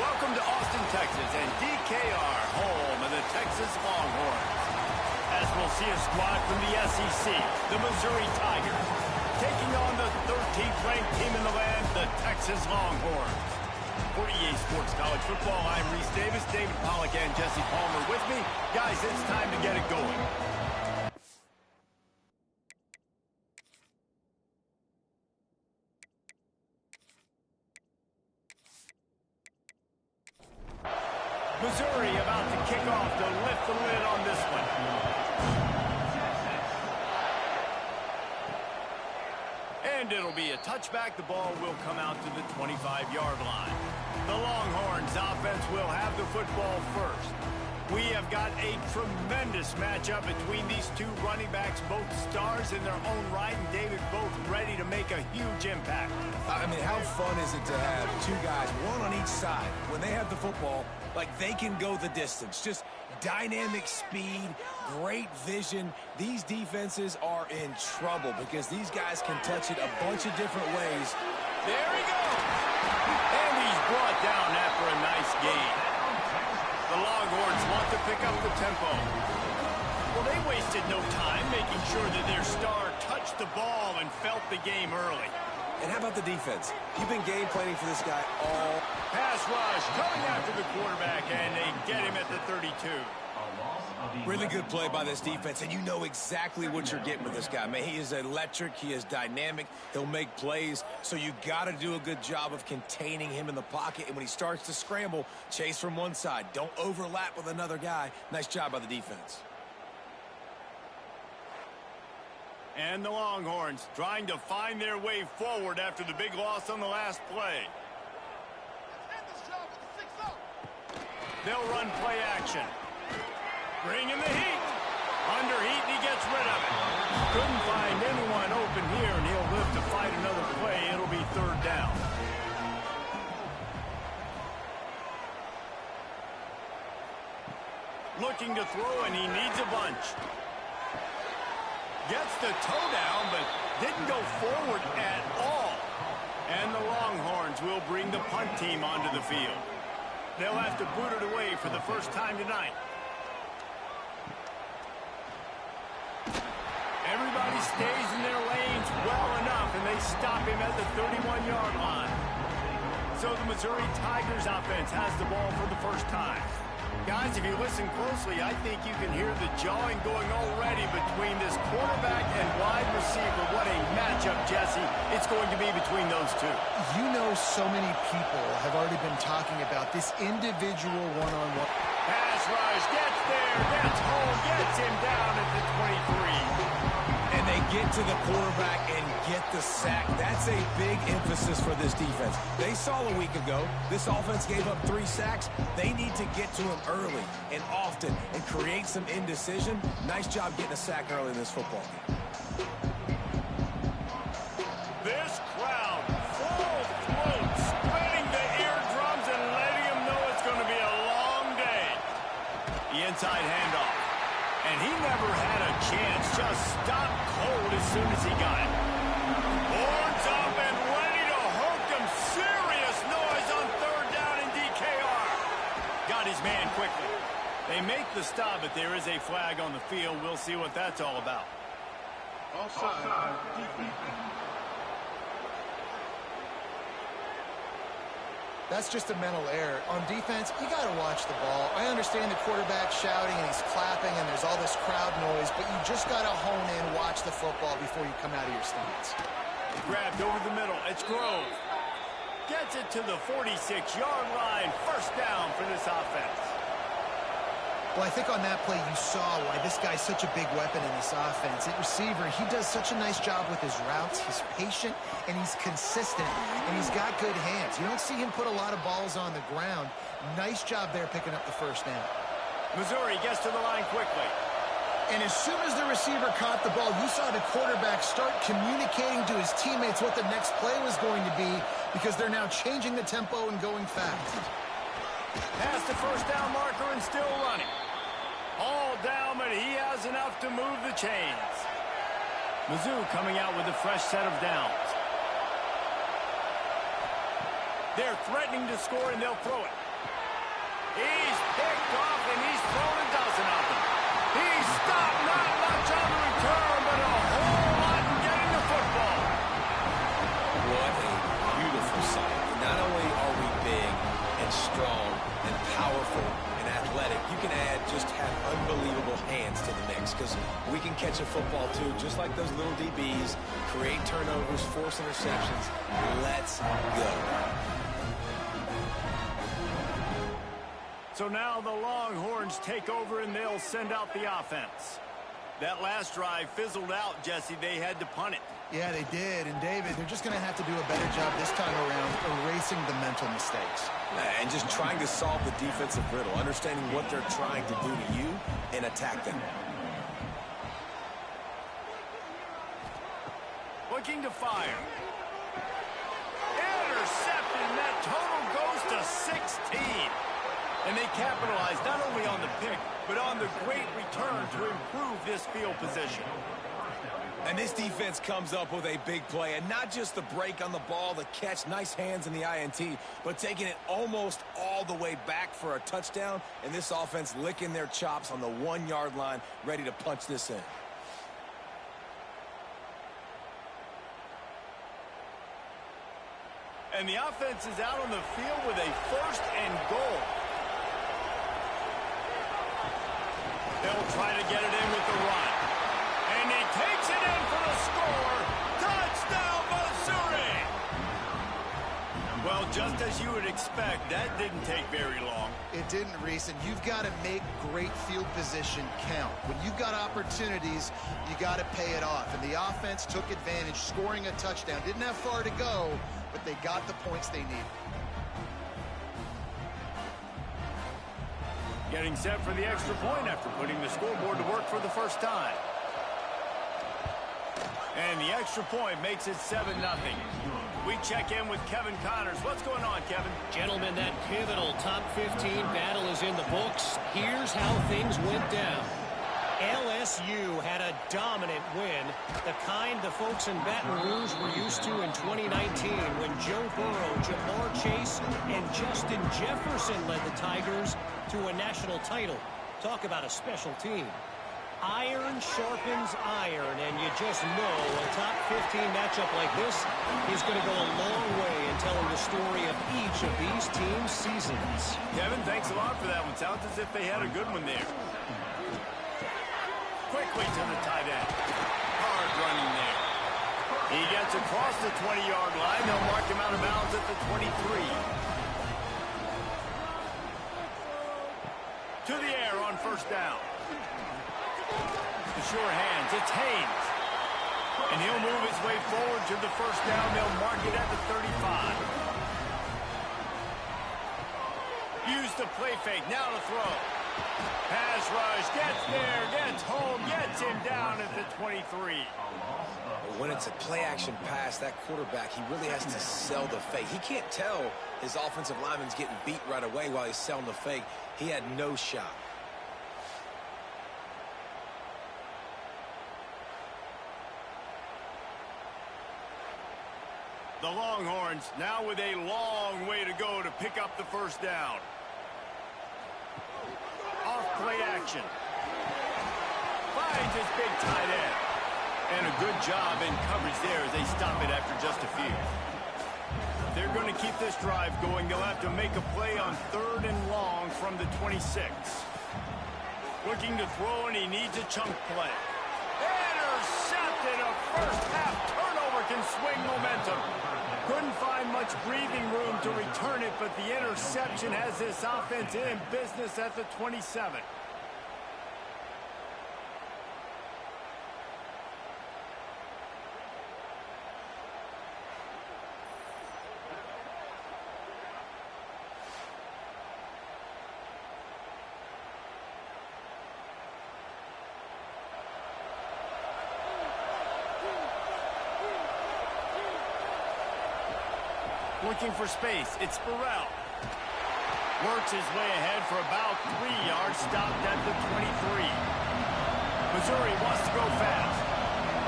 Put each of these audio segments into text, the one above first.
Welcome to Austin, Texas, and DKR, home of the Texas Longhorns. As we'll see a squad from the SEC, the Missouri Tigers, taking on the 13th ranked team in the land, the Texas Longhorns. For EA Sports College Football, I'm Reese Davis, David Pollack, and Jesse Palmer with me. Guys, it's time to get it going. Missouri about to kick off to lift the lid on this one. And it'll be a touchback. The ball will come out to the 25-yard line. The Longhorns offense will have the football first. We have got a tremendous matchup between these two running backs, both stars in their own right, and David, both ready to make a huge impact. I mean, how fun is it to have two guys, one on each side, when they have the football, like they can go the distance. Just dynamic speed, great vision. These defenses are in trouble because these guys can touch it a bunch of different ways. There he goes. And he's brought down after a nice gain. The Longhorns want to pick up the tempo. Well, they wasted no time making sure that their star touched the ball and felt the game early. And how about the defense? You've been game planning for this guy all... Pass rush coming after the quarterback, and they get him at the 32. Really good play by this defense, and you know exactly what you're getting with this guy. Man, he is electric. He is dynamic. He'll make plays, so you got to do a good job of containing him in the pocket. And when he starts to scramble, chase from one side. Don't overlap with another guy. Nice job by the defense. And the Longhorns trying to find their way forward after the big loss on the last play. They'll run play action. Bring in the heat. Under heat, and he gets rid of it. Couldn't find anyone open here, and he'll live to fight another play. It'll be third down. Looking to throw, and he needs a bunch. Gets the toe down, but didn't go forward at all. And the Longhorns will bring the punt team onto the field. They'll have to boot it away for the first time tonight. Everybody stays in their lanes well enough, and they stop him at the 31-yard line. So the Missouri Tigers offense has the ball for the first time. Guys, if you listen closely, I think you can hear the jawing going already between this quarterback and wide receiver. What a matchup, Jesse, it's going to be between those two. You know, so many people have already been talking about this individual one-on-one. Pass rush, gets there, gets home, gets him down at the 23. And they get to the quarterback and get the sack. That's a big emphasis for this defense. They saw a week ago, this offense gave up 3 sacks. They need to get to him early and often and create some indecision. Nice job getting a sack early in this football game. This crowd, full throat, spreading the eardrums and letting them know it's going to be a long day. The inside handoff. And he never had a chance, just stopped cold as soon as he got it. Horns up and ready to hook him. Serious noise on third down in DKR. Got his man quickly. They make the stop, but there is a flag on the field. We'll see what that's all about. Offside. That's just a mental error. On defense, you got to watch the ball. I understand the quarterback shouting and he's clapping and there's all this crowd noise, but you just got to hone in, watch the football before you come out of your stance. Grabbed over the middle. It's Grove. Gets it to the 46-yard line. First down for this offense. Well, I think on that play you saw why this guy's such a big weapon in this offense. At receiver, he does such a nice job with his routes. He's patient, and he's consistent, and he's got good hands. You don't see him put a lot of balls on the ground. Nice job there picking up the first down. Missouri gets to the line quickly. And as soon as the receiver caught the ball, you saw the quarterback start communicating to his teammates what the next play was going to be because they're now changing the tempo and going fast. Past the first down marker and still running. All down, but he has enough to move the chains. Mizzou coming out with a fresh set of downs. They're threatening to score, and they'll throw it. He's picked off, and he's thrown a dozen of them. He's stopped not much on the return, but a whole lot in getting the football. What a beautiful sight. Not only are we big and strong and powerful and athletic, you can just have unbelievable hands to the mix, because we can catch a football too, just like those little DBs, create turnovers, force interceptions. Let's go. So now the Longhorns take over, and they'll send out the offense. That last drive fizzled out, Jesse. They had to punt it. Yeah, they did. And, David, they're just going to have to do a better job this time around erasing the mental mistakes. And just trying to solve the defensive riddle, understanding what they're trying to do to you and attack them. Looking to fire. Intercepted, and that total goes to 16. And they capitalize not only on the pick, but on the great return to improve this field position. And this defense comes up with a big play, and not just the break on the ball, the catch, nice hands in the INT, but taking it almost all the way back for a touchdown, and this offense licking their chops on the 1-yard line, ready to punch this in. And the offense is out on the field with a 1st and goal. They'll try to get it in with the run. And he takes it in for the score. Touchdown, Missouri! Well, just as you would expect, that didn't take very long. It didn't, Reese, and you've got to make great field position count. When you've got opportunities, you got to pay it off. And the offense took advantage, scoring a touchdown. Didn't have far to go, but they got the points they needed. Getting set for the extra point after putting the scoreboard to work for the first time. And the extra point makes it 7-0. We check in with Kevin Connors. What's going on, Kevin? Gentlemen, that pivotal top 15 battle is in the books. Here's how things went down. LSU had a dominant win, the kind the folks in Baton Rouge were used to in 2019 when Joe Burrow, Jamar Chase, and Justin Jefferson led the Tigers to a national title. Talk about a special team. Iron sharpens iron, and you just know a top 15 matchup like this is going to go a long way in telling the story of each of these teams' seasons. Kevin, thanks a lot for that one. Sounds as if they had a good one there. Quickly to the tight end. Hard running there. He gets across the 20-yard line. They'll mark him out of bounds at the 23. To the air on 1st down. The sure hands. It's Haynes. And he'll move his way forward to the 1st down. They'll mark it at the 35. Use the play fake. Now to throw. Pass rush. Gets there. Gets home. Gets him down at the 23. When it's a play-action pass, that quarterback, he really has to sell the fake. He can't tell his offensive lineman's getting beat right away while he's selling the fake. He had no shot. The Longhorns now with a long way to go to pick up the 1st down. Off play action. Finds his big tight end. And a good job in coverage there as they stop it after just a few. They're going to keep this drive going. They'll have to make a play on 3rd and long from the 26. Looking to throw, and he needs a chunk play. Intercepted. A first half turnover can swing momentum. Couldn't find much breathing room to return it, but the interception has this offense in business at the 27. Looking for space. It's Burrell. Works his way ahead for about 3 yards. Stopped at the 23. Missouri wants to go fast.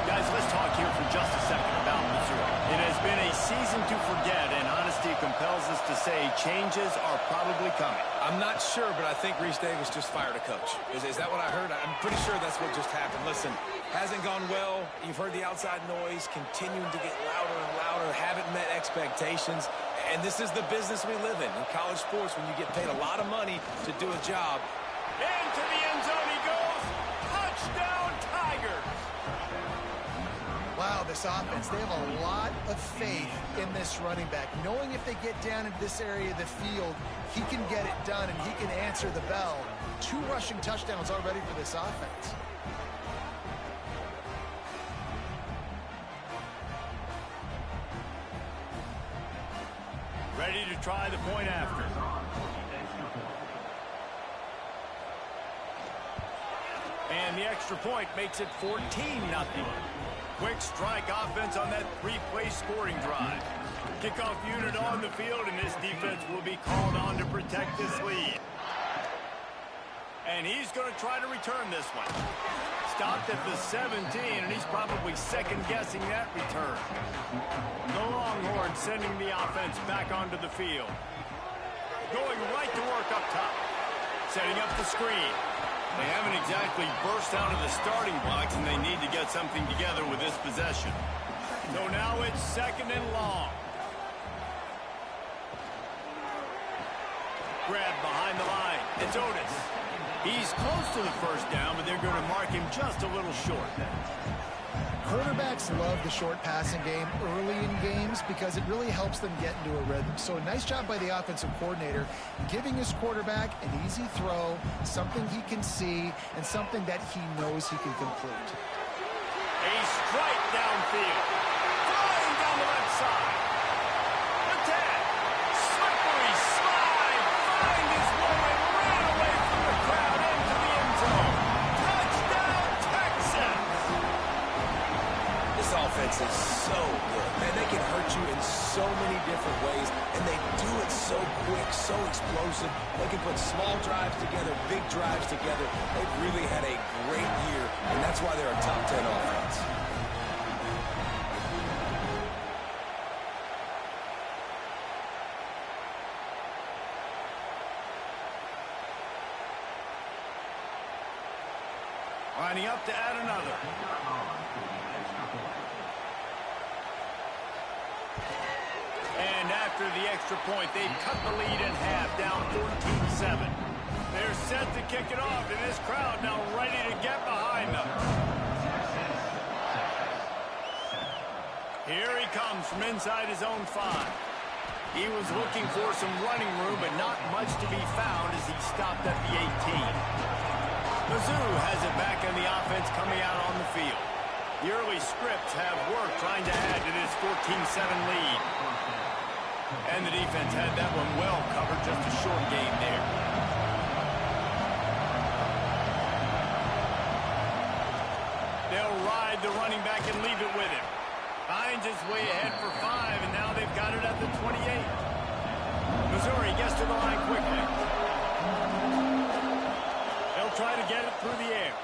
Guys, let's talk here for just a second about Missouri. It has been a season reason to forget, and honesty compels us to say changes are probably coming. I'm not sure, but I think Reese Davis just fired a coach. Is that what I heard? I'm pretty sure that's what just happened. Listen, hasn't gone well. You've heard the outside noise continuing to get louder and louder, haven't met expectations. And this is the business we live in college sports, when you get paid a lot of money to do a job. Into the end zone he goes. Touchdown, Tigers. Wow, this offense, they have a lot of faith in this running back, knowing if they get down into this area of the field, he can get it done and he can answer the bell. 2 rushing touchdowns already for this offense. Ready to try the point after. And the extra point makes it 14-0. Quick strike offense on that 3-play scoring drive. Kickoff unit on the field, and this defense will be called on to protect this lead. And he's going to try to return this one. Stopped at the 17, and he's probably second-guessing that return. The Longhorns sending the offense back onto the field. Going right to work up top. Setting up the screen. They haven't exactly burst out of the starting blocks, and they need to get something together with this possession. So now it's 2nd and long. Grab behind the line. It's Otis. He's close to the first down, but they're going to mark him just a little short. Quarterbacks love the short passing game early in games because it really helps them get into a rhythm. So nice job by the offensive coordinator, giving his quarterback an easy throw, something he can see, and something that he knows he can complete. A strike downfield. Flying down the left side. The 10. Slippery slide. Find his way and ran away from the crowd into the end zone. Touchdown, Texans. This offense is so good. Man, they can hurt you in so many different ways, and they do it so quick, so explosive. They can put small drives together, big drives together. They've really had a great year, and that's why they're a top 10 offense. Lining up to add another. And after the extra point, they've cut the lead in half, down 14-7. They're set to kick it off, and this crowd now ready to get behind them. Here he comes from inside his own 5. He was looking for some running room, but not much to be found as he stopped at the 18. Mizzou has it back in the offense coming out on the field. The early scripts have worked trying to add to this 14-7 lead. And the defense had that one well covered, just a short game there. They'll ride the running back and leave it with him. Finds his way ahead for 5, and now they've got it at the 28. Missouri gets to the line quickly. They'll try to get it through the air.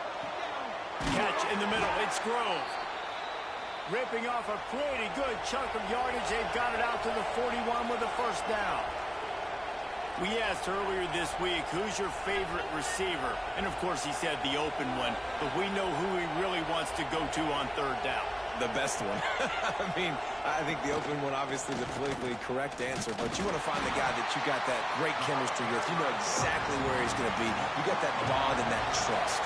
Catch in the middle. It's Grove. Ripping off a pretty good chunk of yardage. They've got it out to the 41 with a first down. We asked earlier this week, who's your favorite receiver? And, of course, he said the open one. But we know who he really wants to go to on 3rd down. The best one. I think the open one, obviously the politically correct answer, but you want to find the guy that you got that great chemistry with. You know exactly where he's going to be. You got that bond and that trust.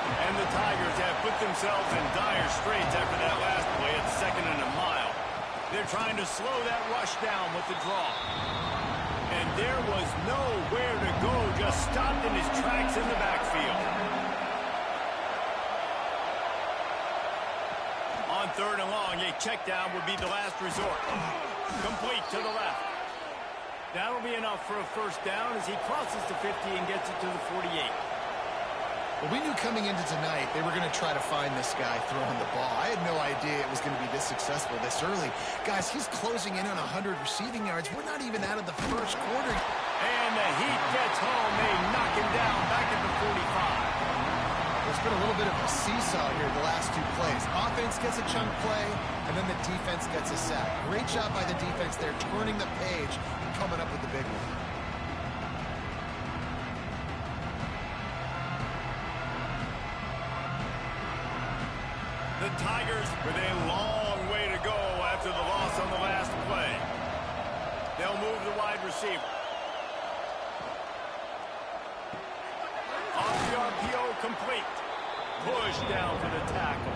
And the Tigers have put themselves in dire straits after that last play at 2nd and a mile. They're trying to slow that rush down with the draw. And there was nowhere to go, just stopped in his tracks in the backfield. On 3rd and long, a check down would be the last resort. Complete to the left. That'll be enough for a first down as he crosses the 50 and gets it to the 48. Well, we knew coming into tonight they were going to try to find this guy throwing the ball. I had no idea it was going to be this successful this early. Guys, he's closing in on 100 receiving yards. We're not even out of the first quarter. And the Heat gets home. They knock him down back at the 45. Those been a little bit of a seesaw here the last two plays. Offense gets a chunk play, and then the defense gets a sack. Great job by the defense there, turning the page and coming up with the big one. The Tigers with a long way to go after the loss on the last play. They'll move the wide receiver. Off the RPO, complete. Push down for the tackle.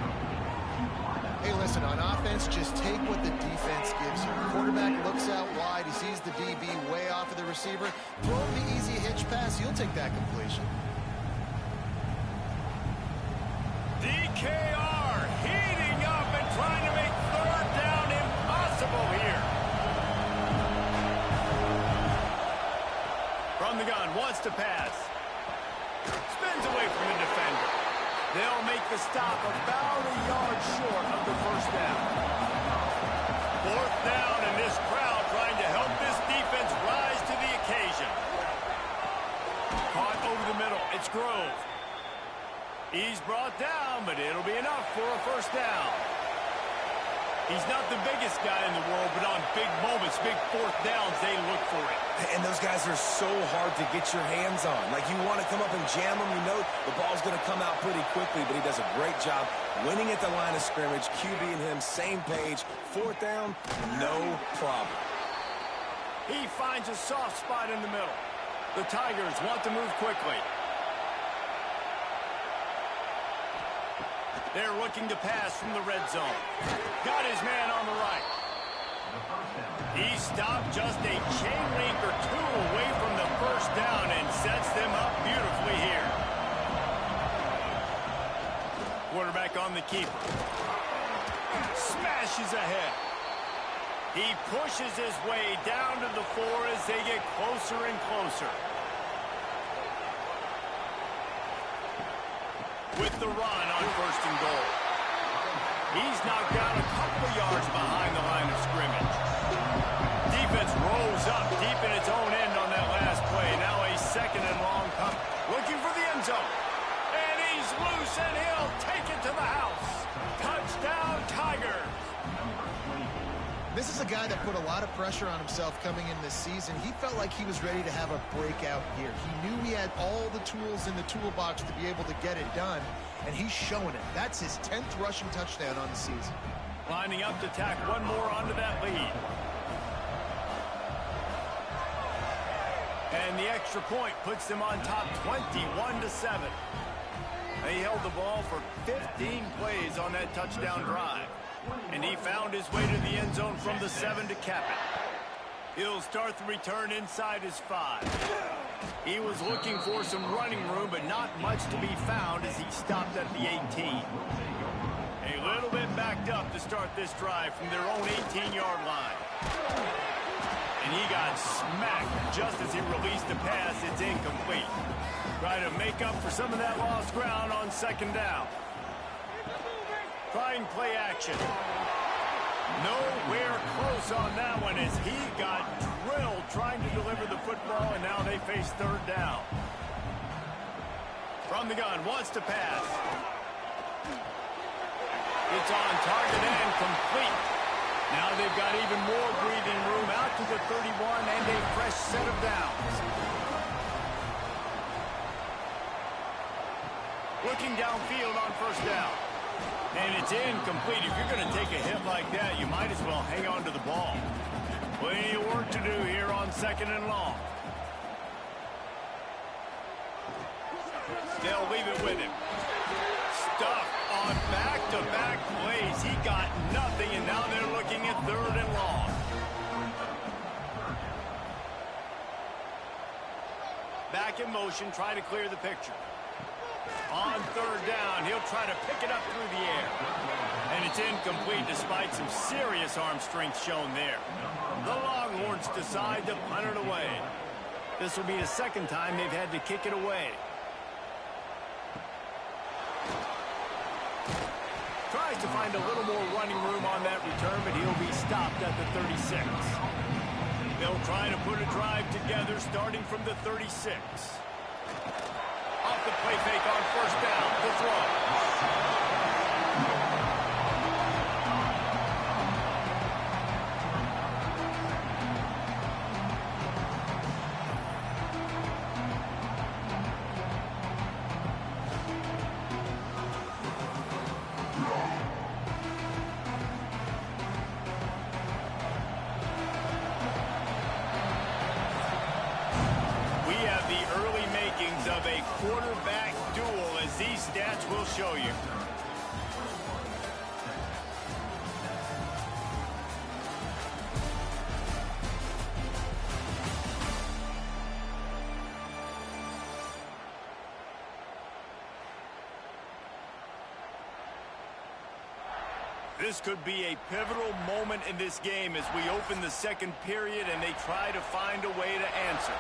Hey, listen, on offense, just take what the defense gives you. Quarterback looks out wide. He sees the DB way off of the receiver. Throw him the easy hitch pass. You'll take that completion. DKR heating up and trying to make third down impossible here. From the gun, wants to pass. Spins away from the defender. They'll make the stop about a yard short of the first down. Fourth down, and this crowd trying to help this defense rise to the occasion. Caught over the middle. It's Grove. He's brought down, but it'll be enough for a first down. He's not the biggest guy in the world, but on big moments, big fourth downs, they look for it. And those guys are so hard to get your hands on. Like, you want to come up and jam them, you know the ball's going to come out pretty quickly, but he does a great job winning at the line of scrimmage. QB and him, same page. Fourth down, no problem. He finds a soft spot in the middle. The Tigers want to move quickly. They're looking to pass from the red zone. Got his man on the right. He stopped just a chain link or two away from the first down and sets them up beautifully here. Quarterback on the keeper. Smashes ahead. He pushes his way down to the 4 as they get closer and closer. With the run on first and goal. He's knocked down a couple of yards behind the line of scrimmage. Defense rolls up deep in its own end on that last play. Now a second and long punt. Looking for the end zone. And he's loose, and he'll take it to the house. Touchdown, Tigers. This is a guy that put a lot of pressure on himself coming in this season. He felt like he was ready to have a breakout year. He knew he had all the tools in the toolbox to be able to get it done, and he's showing it. That's his 10th rushing touchdown on the season. Lining up to tack one more onto that lead. And the extra point puts them on top 21-7. They held the ball for 15 plays on that touchdown drive. And he found his way to the end zone from the 7 to cap it. He'll start the return inside his 5. He was looking for some running room, but not much to be found as he stopped at the 18. A little bit backed up to start this drive from their own 18-yard line. And he got smacked just as he released the pass. It's incomplete. Try to make up for some of that lost ground on second down. Trying play action. Nowhere close on that one as he got drilled trying to deliver the football, and now they face third down. From the gun, wants to pass. It's on target and complete. Now they've got even more breathing room out to the 31 and a fresh set of downs. Looking downfield on first down. And it's incomplete. If you're going to take a hit like that, you might as well hang on to the ball. Plenty of work to do here on second and long. They'll leave it with him. Stuck on back-to-back plays. He got nothing, and now they're looking at third and long. Back in motion, try to clear the picture. On third down, he'll try to pick it up through the air. And it's incomplete despite some serious arm strength shown there. The Longhorns decide to punt it away. This will be the second time they've had to kick it away. Tries to find a little more running room on that return, but he'll be stopped at the 36. They'll try to put a drive together starting from the 36. Off the play fake on first down. to throw. Of a quarterback duel, as these stats will show you. This could be a pivotal moment in this game as we open the second period and they try to find a way to answer.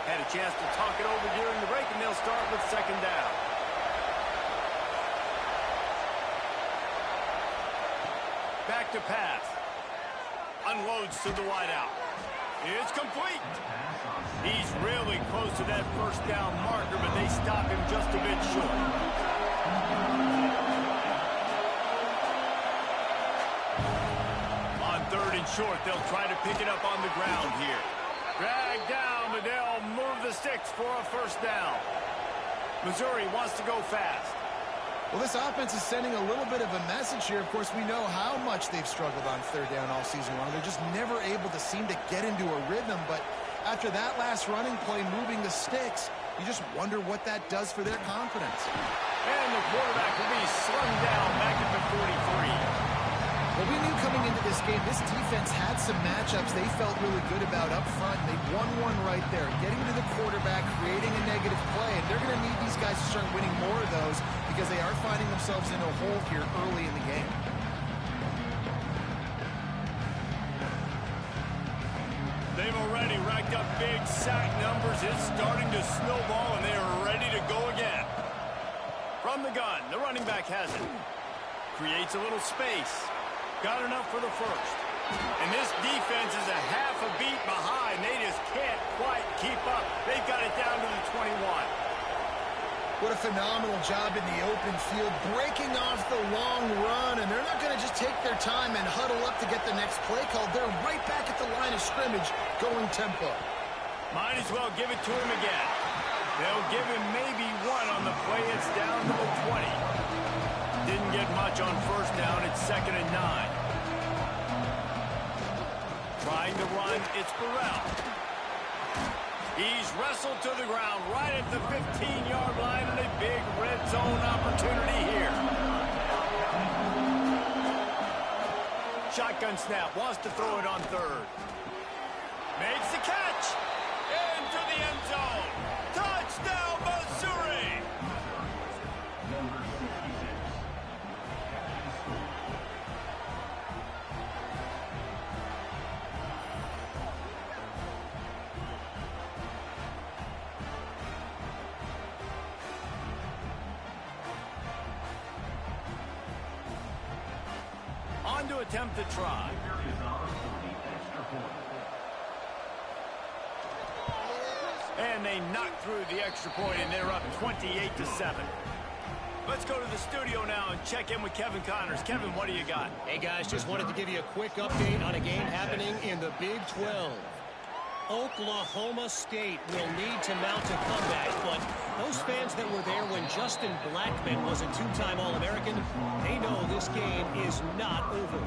Had a chance to talk it over during the break, and they'll start with second down. Back to pass. Unloads to the wideout. It's complete. He's really close to that first down marker, but they stop him just a bit short. On third and short, they'll try to pick it up on the ground here. Drag down, but they'll move the sticks for a first down. Missouri wants to go fast. Well, this offense is sending a little bit of a message here. Of course, we know how much they've struggled on third down all season long. They're just never able to seem to get into a rhythm. But after that last running play, moving the sticks, you just wonder what that does for their confidence. And the quarterback will be slung down back at the 43. Well, we knew coming into this game, this defense had some matchups they felt really good about up front. They won one right there, getting to the quarterback, creating a negative play. And they're going to need these guys to start winning more of those because they are finding themselves in a hole here early in the game. They've already racked up big sack numbers. It's starting to snowball, and they are ready to go again. From the gun, the running back has it. Creates a little space. Got enough for the first. And this defense is a half a beat behind. They just can't quite keep up. They've got it down to the 21. What a phenomenal job in the open field, breaking off the long run. And they're not going to just take their time and huddle up to get the next play called. They're right back at the line of scrimmage, going tempo. Might as well give it to him again. They'll give him maybe one on the play. It's down to the 20. Didn't get much on first down. It's 2nd and 9. Trying to run, it's Burrell. He's wrestled to the ground right at the 15-yard line, and a big red zone opportunity here. Shotgun snap, wants to throw it on third. Makes the catch. Into the end zone. Touchdown, Missouri! On to attempt to try. And they knock through the extra point, and they're up 28-7. Let's go to the studio now and check in with Kevin Connors. Kevin, what do you got? Hey, guys, just wanted to give you a quick update on a game happening in the Big 12. Oklahoma State will need to mount a comeback, but those fans that were there when Justin Blackmon was a two-time All-American, they know this game is not over.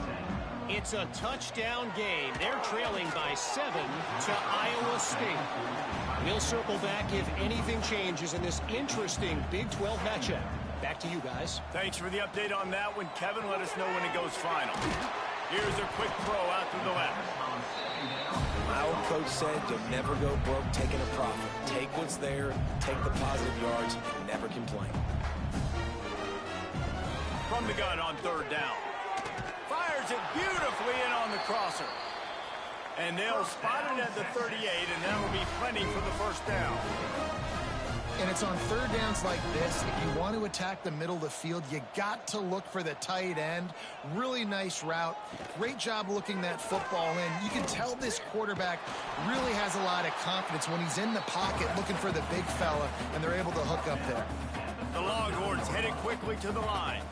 It's a touchdown game. They're trailing by 7 to Iowa State. We'll circle back if anything changes in this interesting Big 12 matchup. Back to you guys. Thanks for the update on that one, Kevin. Let us know when it goes final. Here's a quick throw out to the left. My old coach said you'll never go broke taking a profit. Take what's there, take the positive yards, and never complain. From the gun on third down. Fires it beautifully in on the crosser. And they'll spot it at the 38, and that will be plenty for the first down. And it's on third downs like this. If you want to attack the middle of the field, you got to look for the tight end. Really nice route. Great job looking that football in. You can tell this quarterback really has a lot of confidence when he's in the pocket looking for the big fella, and they're able to hook up there. The Longhorns headed quickly to the line.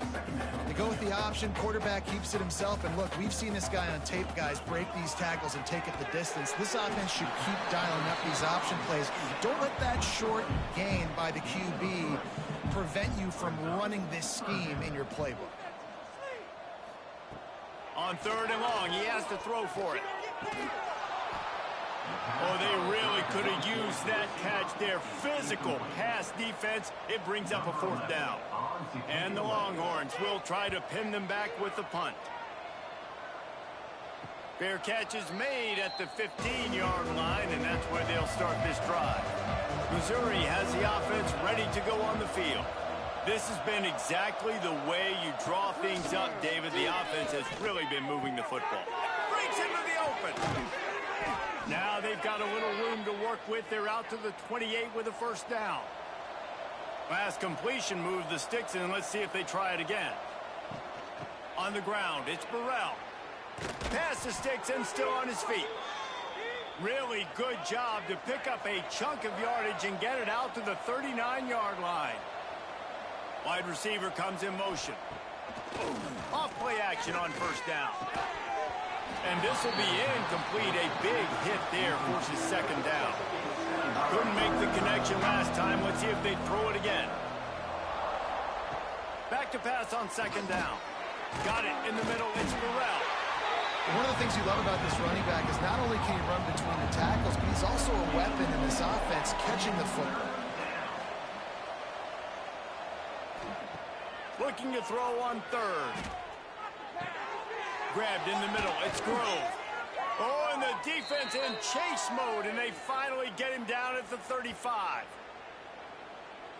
They go with the option. Quarterback keeps it himself. And look, we've seen this guy on tape, guys, break these tackles and take it the distance. This offense should keep dialing up these option plays. Don't let that short gain by the QB prevent you from running this scheme in your playbook. On 3rd and long, he has to throw for it. Oh, they really could have used that catch there. Physical pass defense. It brings up a 4th down. And the Longhorns will try to pin them back with the punt. Fair catch is made at the 15-yard line, and that's where they'll start this drive. Missouri has the offense ready to go on the field. This has been exactly the way you draw things up, David. The offense has really been moving the football. Breaks into the open. Now they've got a little room to work with. They're out to the 28 with a 1st down. Last completion moved the sticks in. Let's see if they try it again. On the ground, it's Burrell. Pass the sticks and still on his feet. Really good job to pick up a chunk of yardage and get it out to the 39-yard line. Wide receiver comes in motion. Off play action on 1st down. And this will be incomplete. A big hit there forces 2nd down. Couldn't make the connection last time. Let's see if they throw it again. Back to pass on 2nd down. Got it in the middle. It's Burrell. One of the things you love about this running back is not only can he run between the tackles, but he's also a weapon in this offense, catching the football. Looking to throw on 3rd. Grabbed in the middle. It's Grove. Oh, and the defense in chase mode, and they finally get him down at the 35.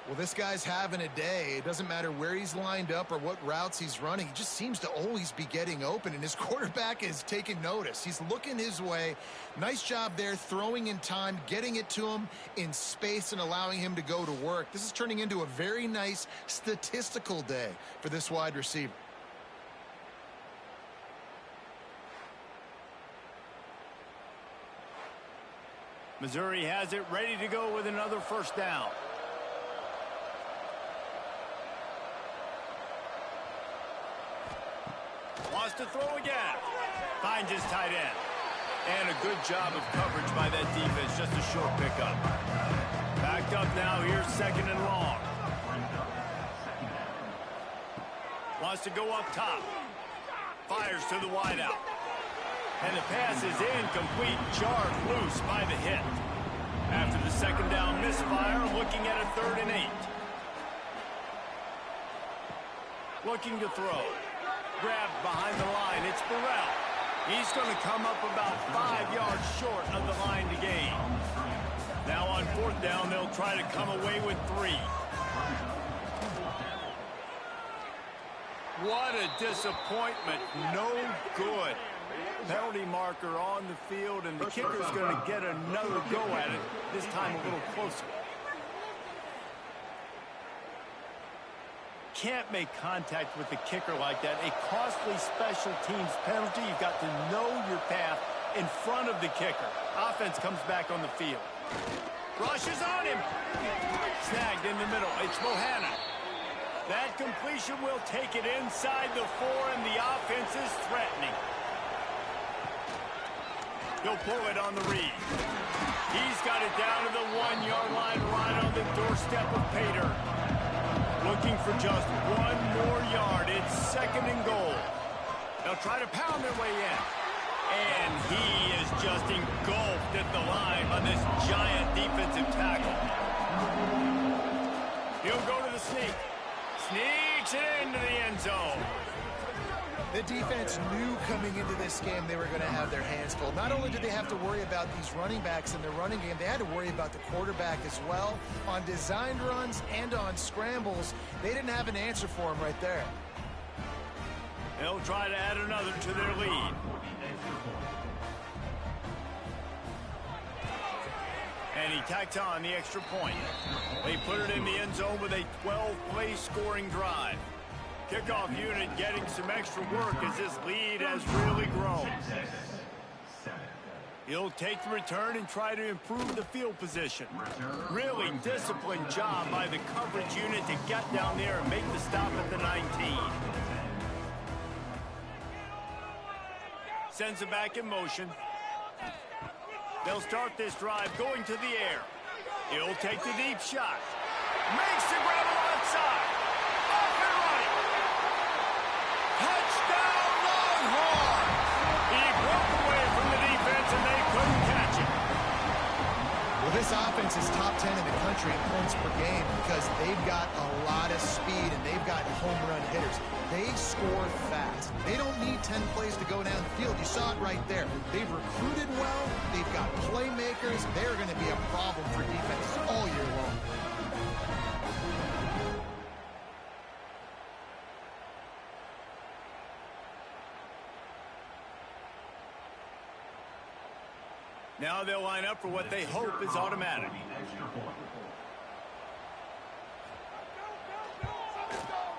Well, this guy's having a day. It doesn't matter where he's lined up or what routes he's running. He just seems to always be getting open, and his quarterback is taking notice. He's looking his way. Nice job there, throwing in time, getting it to him in space and allowing him to go to work. This is turning into a very nice statistical day for this wide receiver. Missouri has it ready to go with another 1st down. Wants to throw again. Finds his tight end. And a good job of coverage by that defense. Just a short pickup. Backed up now. Here's 2nd and long. Wants to go up top. Fires to the wideout. And the pass is incomplete. Jarred loose by the hit. After the 2nd down misfire, looking at a 3rd and 8. Looking to throw. Grabbed behind the line. It's Burrell. He's going to come up about 5 yards short of the line to gain. Now on 4th down, they'll try to come away with 3. What a disappointment. No good. Penalty marker on the field, and the kicker's going to get another go at it, this time a little closer. Can't make contact with the kicker like that. A costly special teams penalty. You've got to know your path in front of the kicker. Offense comes back on the field. Rushes on him. Snagged in the middle. It's Bohannon. That completion will take it inside the 4, and the offense is threatening. He'll pull it on the read. He's got it down to the 1-yard line, right on the doorstep of Pater. Looking for just 1 more yard. It's 2nd and goal. They'll try to pound their way in. And he is just engulfed at the line by this giant defensive tackle. He'll go to the sneak. Sneaks it into the end zone. The defense knew coming into this game they were going to have their hands full. Not only did they have to worry about these running backs in their running game, they had to worry about the quarterback as well. On designed runs and on scrambles, they didn't have an answer for him right there. They'll try to add another to their lead. And he tacks on the extra point. They put it in the end zone with a 12-play scoring drive. Kickoff unit getting some extra work as this lead has really grown. He'll take the return and try to improve the field position. Really disciplined job by the coverage unit to get down there and make the stop at the 19. Sends it back in motion. They'll start this drive going to the air. He'll take the deep shot. Makes the grab alongside. Off and running. Touchdown Longhorns! He broke away from the defense and they couldn't catch him. Well, this offense is top 10 in the country in points per game because they've got a lot of speed and they've got home run hitters. They score fast. They don't need 10 plays to go down the field. You saw it right there. They've recruited well. They've got playmakers. They're going to be a problem for defenses all year long. Now they'll line up for what they hope is automatic.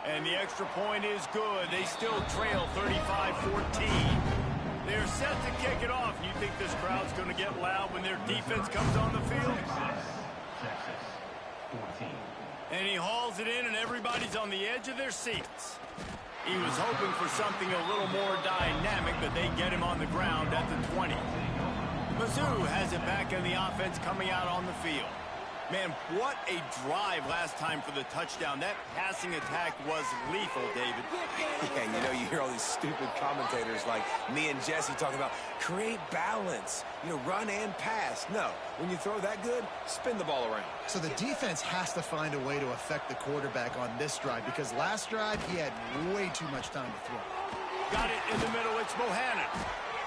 And the extra point is good. They still trail 35-14. They're set to kick it off. You think this crowd's going to get loud when their defense comes on the field? And he hauls it in, and everybody's on the edge of their seats. He was hoping for something a little more dynamic, but they get him on the ground at the 20. Mizzou has it back in the offense coming out on the field. Man, what a drive last time for the touchdown. That passing attack was lethal, David. Yeah, you know, you hear all these stupid commentators like me and Jesse talking about create balance, you know, run and pass. No, when you throw that good, spin the ball around. So the defense has to find a way to affect the quarterback on this drive because last drive he had way too much time to throw. Got it in the middle. It's Bohannon.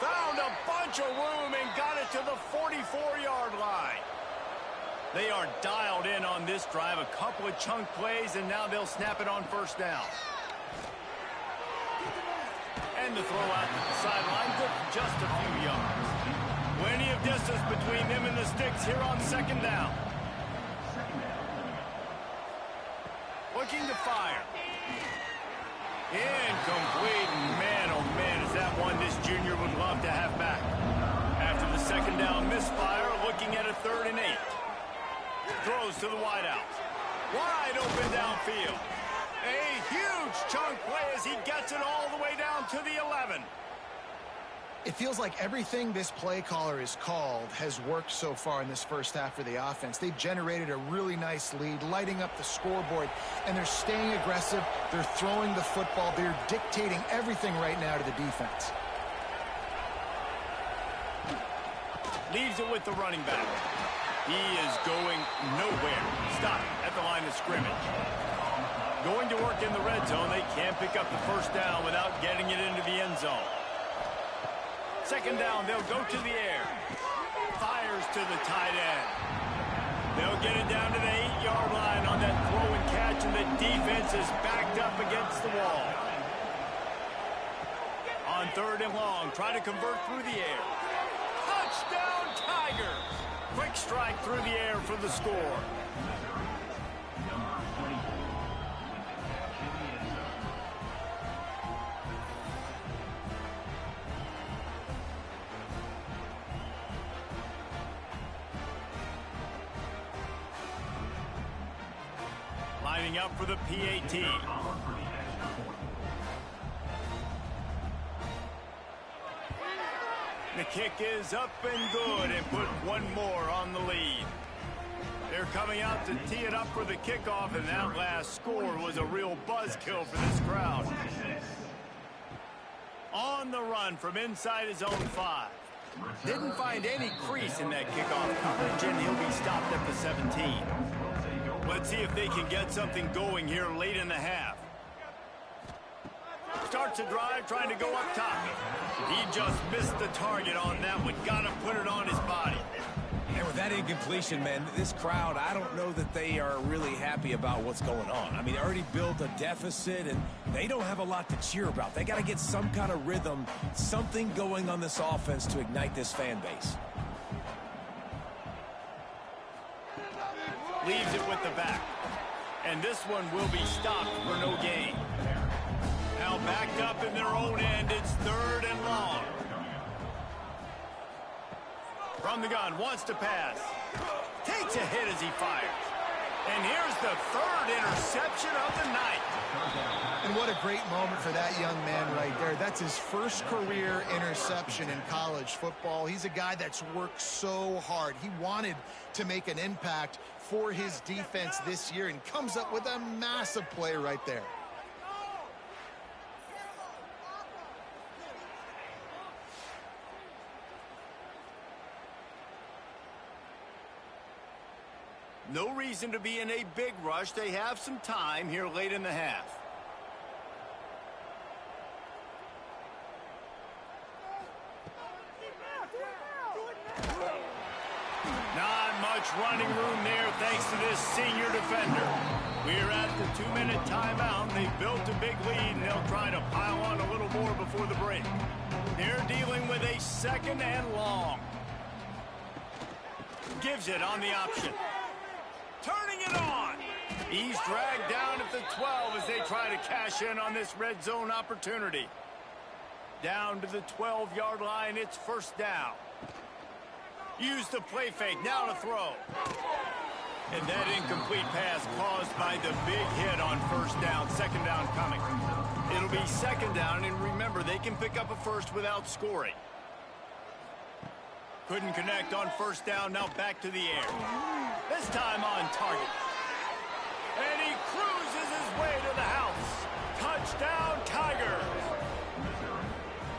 Found a bunch of room and got it to the 44-yard line. They are dialed in on this drive, a couple of chunk plays, and now they'll snap it on first down. And the throw out to the sideline, good for just a few yards. Plenty of distance between them and the sticks here on second down. Looking to fire. Incomplete. Man, oh man, is that one this junior would love to have back. After the second down misfire, looking at a 3rd and 8. Throws to the wideout. Wide open downfield. A huge chunk play as he gets it all the way down to the 11. It feels like everything this play caller has called has worked so far in this first half for the offense. They've generated a really nice lead, lighting up the scoreboard, and they're staying aggressive. They're throwing the football. They're dictating everything right now to the defense. Leaves it with the running back. He is going nowhere. Stop at the line of scrimmage. Going to work in the red zone. They can't pick up the first down without getting it into the end zone. Second down, they'll go to the air. Fires to the tight end. They'll get it down to the 8-yard line on that throw and catch, and the defense is backed up against the wall. On 3rd and long, try to convert through the air. Touchdown, Tigers! Quick strike through the air for the score. Lining up for the PAT. The kick is up and good and put one more on the lead. They're coming out to tee it up for the kickoff, and that last score was a real buzzkill for this crowd. On the run from inside his own 5. Didn't find any crease in that kickoff coverage, and he'll be stopped at the 17. Let's see if they can get something going here late in the half. Starts a drive trying to go up top. He just missed the target on that one. Got to put it on his body. And with that incompletion, man, this crowd, I don't know that they are really happy about what's going on. I mean, they already built a deficit, and they don't have a lot to cheer about. They got to get some kind of rhythm, something going on this offense to ignite this fan base. Leaves it with the back. And this one will be stopped for no gain. Now backed up in their own end, it's 3rd and long. From the gun, wants to pass. Takes a hit as he fires. And here's the third interception of the night. And what a great moment for that young man right there. That's his first career interception in college football. He's a guy that's worked so hard. He wanted to make an impact for his defense this year and comes up with a massive play right there. No reason to be in a big rush. They have some time here late in the half. Not much running room there thanks to this senior defender. We're at the 2-minute timeout. They've built a big lead, and they'll try to pile on a little more before the break. They're dealing with a 2nd and long. Gives it on the option. Turning it on. He's dragged down at the 12 as they try to cash in on this red zone opportunity. Down to the 12-yard line, it's 1st down. Use the play fake, now to throw. And that incomplete pass caused by the big hit on 1st down, 2nd down coming. It'll be 2nd down, and remember, they can pick up a first without scoring. Couldn't connect on 1st down, now back to the air. This time on target. And he cruises his way to the house. Touchdown, Tigers.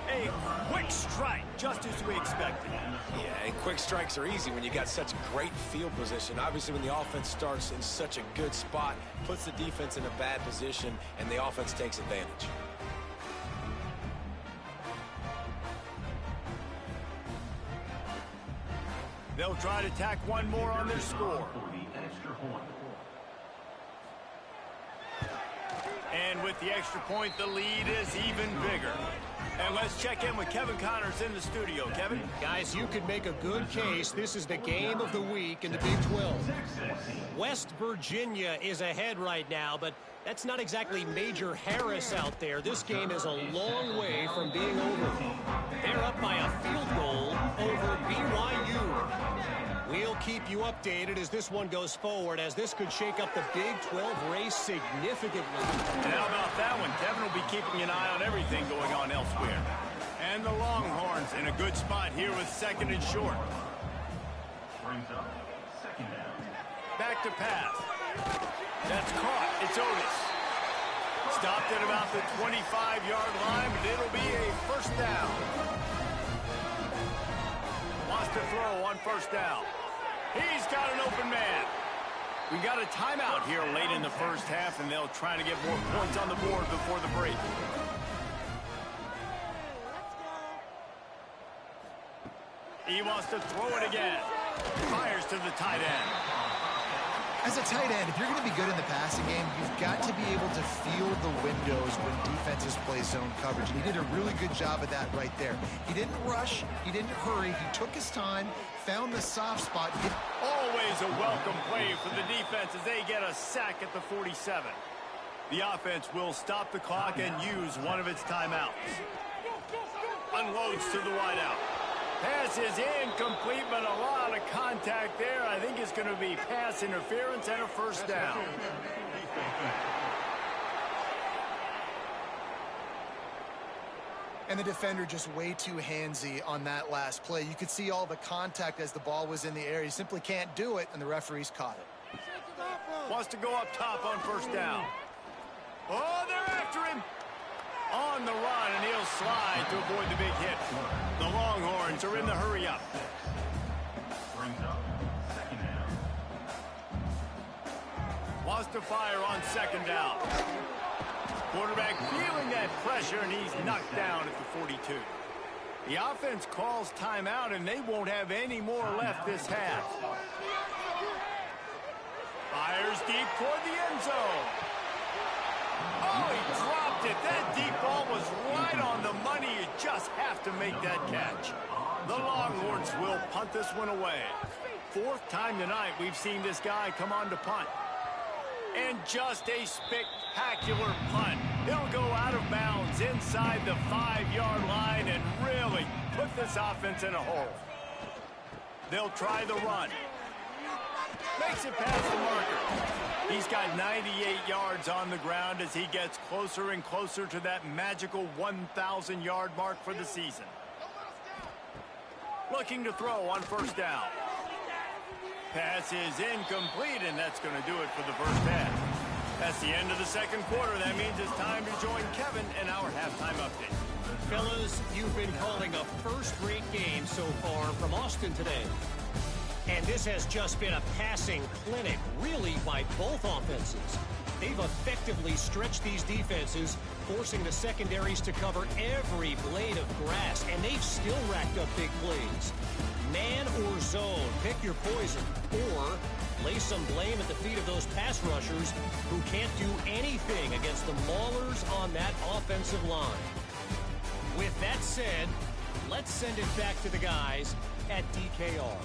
A quick strike, just as we expected. Yeah, and quick strikes are easy when you got such great field position. Obviously, when the offense starts in such a good spot, puts the defense in a bad position, and the offense takes advantage. They'll try to tack one more on their score. And with the extra point, the lead is even bigger. And let's check in with Kevin Connors in the studio. Kevin? Guys, you could make a good case. This is the game of the week in the Big 12. West Virginia is ahead right now, but that's not exactly Major Harris out there. This game is a long way from being over. They're up by a field goal over BYU. We'll keep you updated as this one goes forward, as this could shake up the Big 12 race significantly. And how about that one? Kevin will be keeping an eye on everything going on elsewhere. And the Longhorns in a good spot here with 2nd and short. Back to pass. That's caught. It's Otis. Stopped at about the 25-yard line, but it'll be a 1st down. Wants to throw on 1st down. He's got an open man. We got a timeout here late in the 1st half, and they'll try to get more points on the board before the break. He wants to throw it again. Fires to the tight end. As a tight end, if you're going to be good in the passing game, you've got to be able to feel the windows when defenses play zone coverage. And he did a really good job of that right there. He didn't rush. He didn't hurry. He took his time, found the soft spot. Always a welcome play for the defense as they get a sack at the 47. The offense will stop the clock and use one of its timeouts. Unloads to the wideout. Pass is incomplete, but a lot of contact there. I think it's going to be pass interference and a 1st down. And the defender just way too handsy on that last play. You could see all the contact as the ball was in the air. He simply can't do it, and the referees caught it. Wants to go up top on 1st down. Oh, they're after him. On the run, and he'll slide to avoid the big hit. The Longhorns are in the hurry up. Wants to fire on 2nd down. Quarterback feeling that pressure, and he's knocked down at the 42. The offense calls timeout, and they won't have any more left this half. Fires deep toward the end zone. Oh, he dropped it. That deep ball was right on the money. You just have to make that catch. The Longhorns will punt this one away. 4th time tonight we've seen this guy come on to punt. And just a spectacular punt. He'll go out of bounds inside the 5-yard line and really put this offense in a hole. They'll try the run. Makes it past the marker. He's got 98 yards on the ground as he gets closer and closer to that magical 1,000-yard mark for the season. Looking to throw on first down. Pass is incomplete, and that's going to do it for the first half. That's the end of the second quarter. That means it's time to join Kevin in our halftime update. Fellas, you've been calling a first-rate game so far from Austin today. And this has just been a passing clinic, really, by both offenses. They've effectively stretched these defenses, forcing the secondaries to cover every blade of grass, and they've still racked up big plays. Man or zone, pick your poison, or lay some blame at the feet of those pass rushers who can't do anything against the maulers on that offensive line. With that said, let's send it back to the guys at DKR.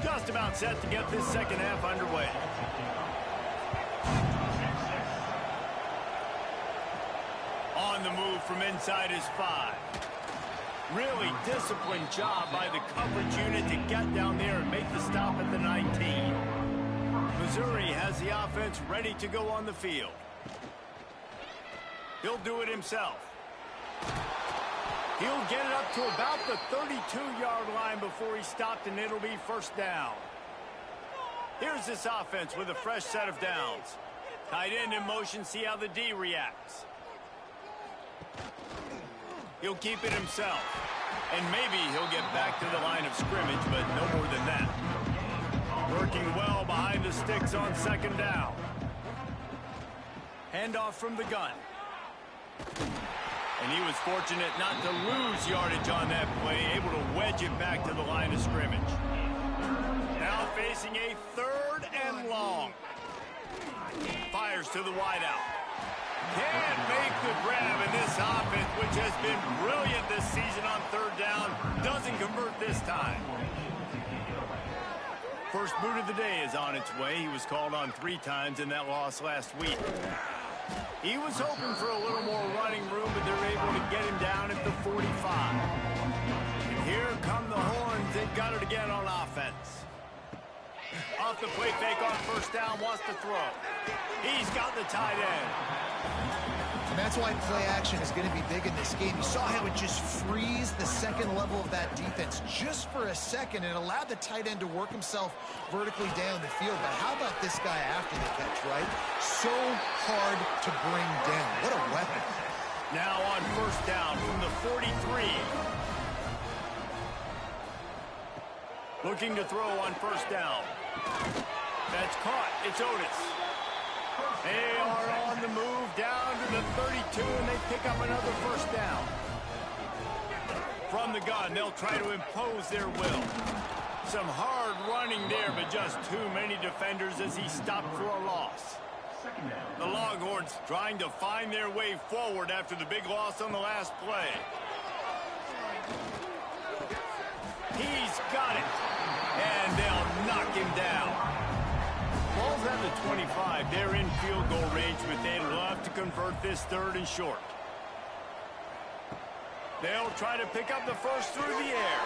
Just about set to get this second half underway. On the move from inside his 5. Really disciplined job by the coverage unit to get down there and make the stop at the 19. Missouri has the offense ready to go on the field. He'll do it himself. He'll get it up to about the 32-yard line before he stopped, and it'll be first down. Here's this offense with a fresh set of downs. Tight end in motion, see how the D reacts. He'll keep it himself. And maybe he'll get back to the line of scrimmage, but no more than that. Working well behind the sticks on second down. Handoff from the gun. And he was fortunate not to lose yardage on that play, able to wedge it back to the line of scrimmage. Now facing a 3rd and long. Fires to the wideout. Can't make the grab, and this offense, which has been brilliant this season on 3rd down, doesn't convert this time. First boot of the day is on its way. He was called on 3 times in that loss last week. He was hoping for a little more running room, but they're able to get him down at the 45. And here come the horns. They've got it again on offense. Off the play fake on first down, wants to throw. He's got the tight end. And that's why play action is going to be big in this game. You saw how it just frees the second level of that defense just for a second and allowed the tight end to work himself vertically down the field. But how about this guy after the catch, right? So hard to bring down. What a weapon. Now on first down from the 43. Looking to throw on first down. That's caught. It's Otis. They are on the move down to the 32, and they pick up another first down. From the gun, they'll try to impose their will. Some hard running there, but just too many defenders as he stopped for a loss. The Longhorns trying to find their way forward after the big loss on the last play. He's got it, and they'll knock him down. Ball's at the 25. They're in field goal range, but they'd love to convert this 3rd and short. They'll try to pick up the first through the air.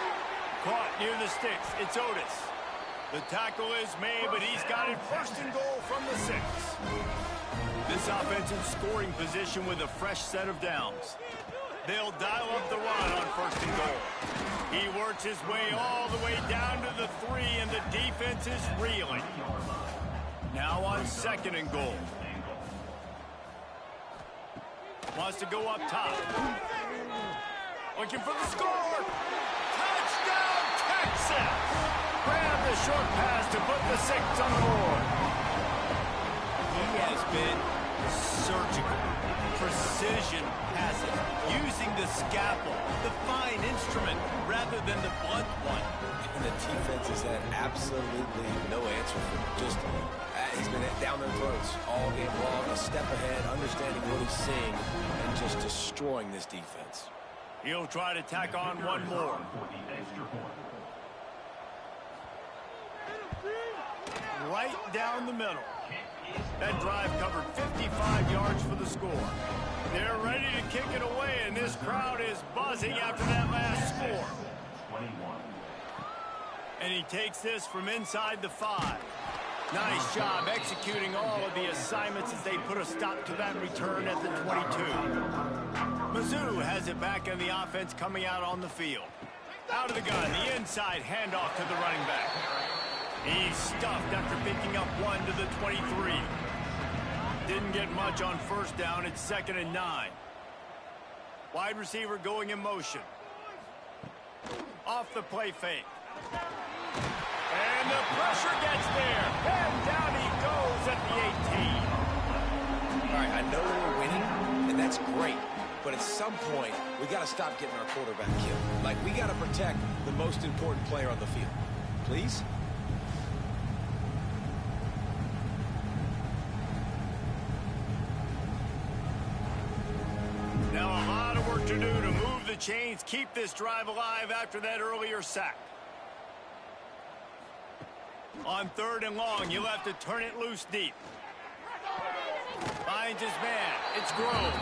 Caught near the sticks. It's Otis. The tackle is made, but he's got it first and goal from the 6. This offensive scoring position with a fresh set of downs. They'll dial up the run on first and goal. He works his way all the way down to the 3, and the defense is reeling. Now on second and goal. Wants to go up top. Looking for the score. Touchdown, Texas! Grab the short pass to put the 6 on the board. He has been surgical. Precision passing. Using the scalpel, the fine instrument, rather than the blunt one. And the defense has had absolutely no answer for him. Just, he's been down their throats all game long, a step ahead, understanding what he's seeing, and just destroying this defense. He'll try to tack on one more. right down the middle. That drive covered 55 yards for the score. They're ready to kick it away, and this crowd is buzzing after that last score. And he takes this from inside the 5. Nice job executing all of the assignments as they put a stop to that return at the 22. Mizzou has it back in the offense coming out on the field. Out of the gun, the inside handoff to the running back. He's stuffed after picking up 1 to the 23. Didn't get much on first down. It's 2nd and 9. Wide receiver going in motion. Off the play fake. And the pressure gets there. And down he goes at the 18. All right, I know we're winning, and that's great. But at some point, we got to stop getting our quarterback killed. Like, we got to protect the most important player on the field. Please? Now a lot of work to do to move the chains, keep this drive alive after that earlier sack. On 3rd and long, you'll have to turn it loose deep. Finds his man. It's Grove.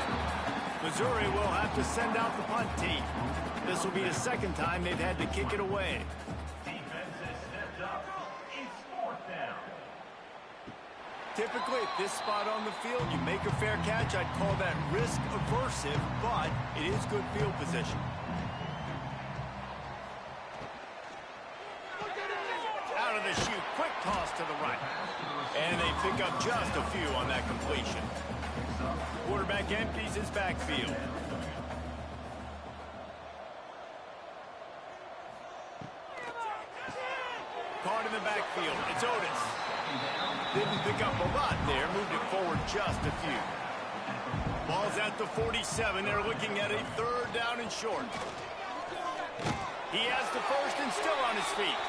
Missouri will have to send out the punt team. This will be the 2nd time they've had to kick it away. Typically, at this spot on the field, you make a fair catch. I'd call that risk aversive, but it is good field position. Out of the chute, quick toss to the right. And they pick up just a few on that completion. Quarterback empties his backfield. Caught in the backfield. It's Otis. Didn't pick up a lot there. Moved it forward just a few. Ball's at the 47. They're looking at a 3rd down and short. He has the 1st and still on his feet.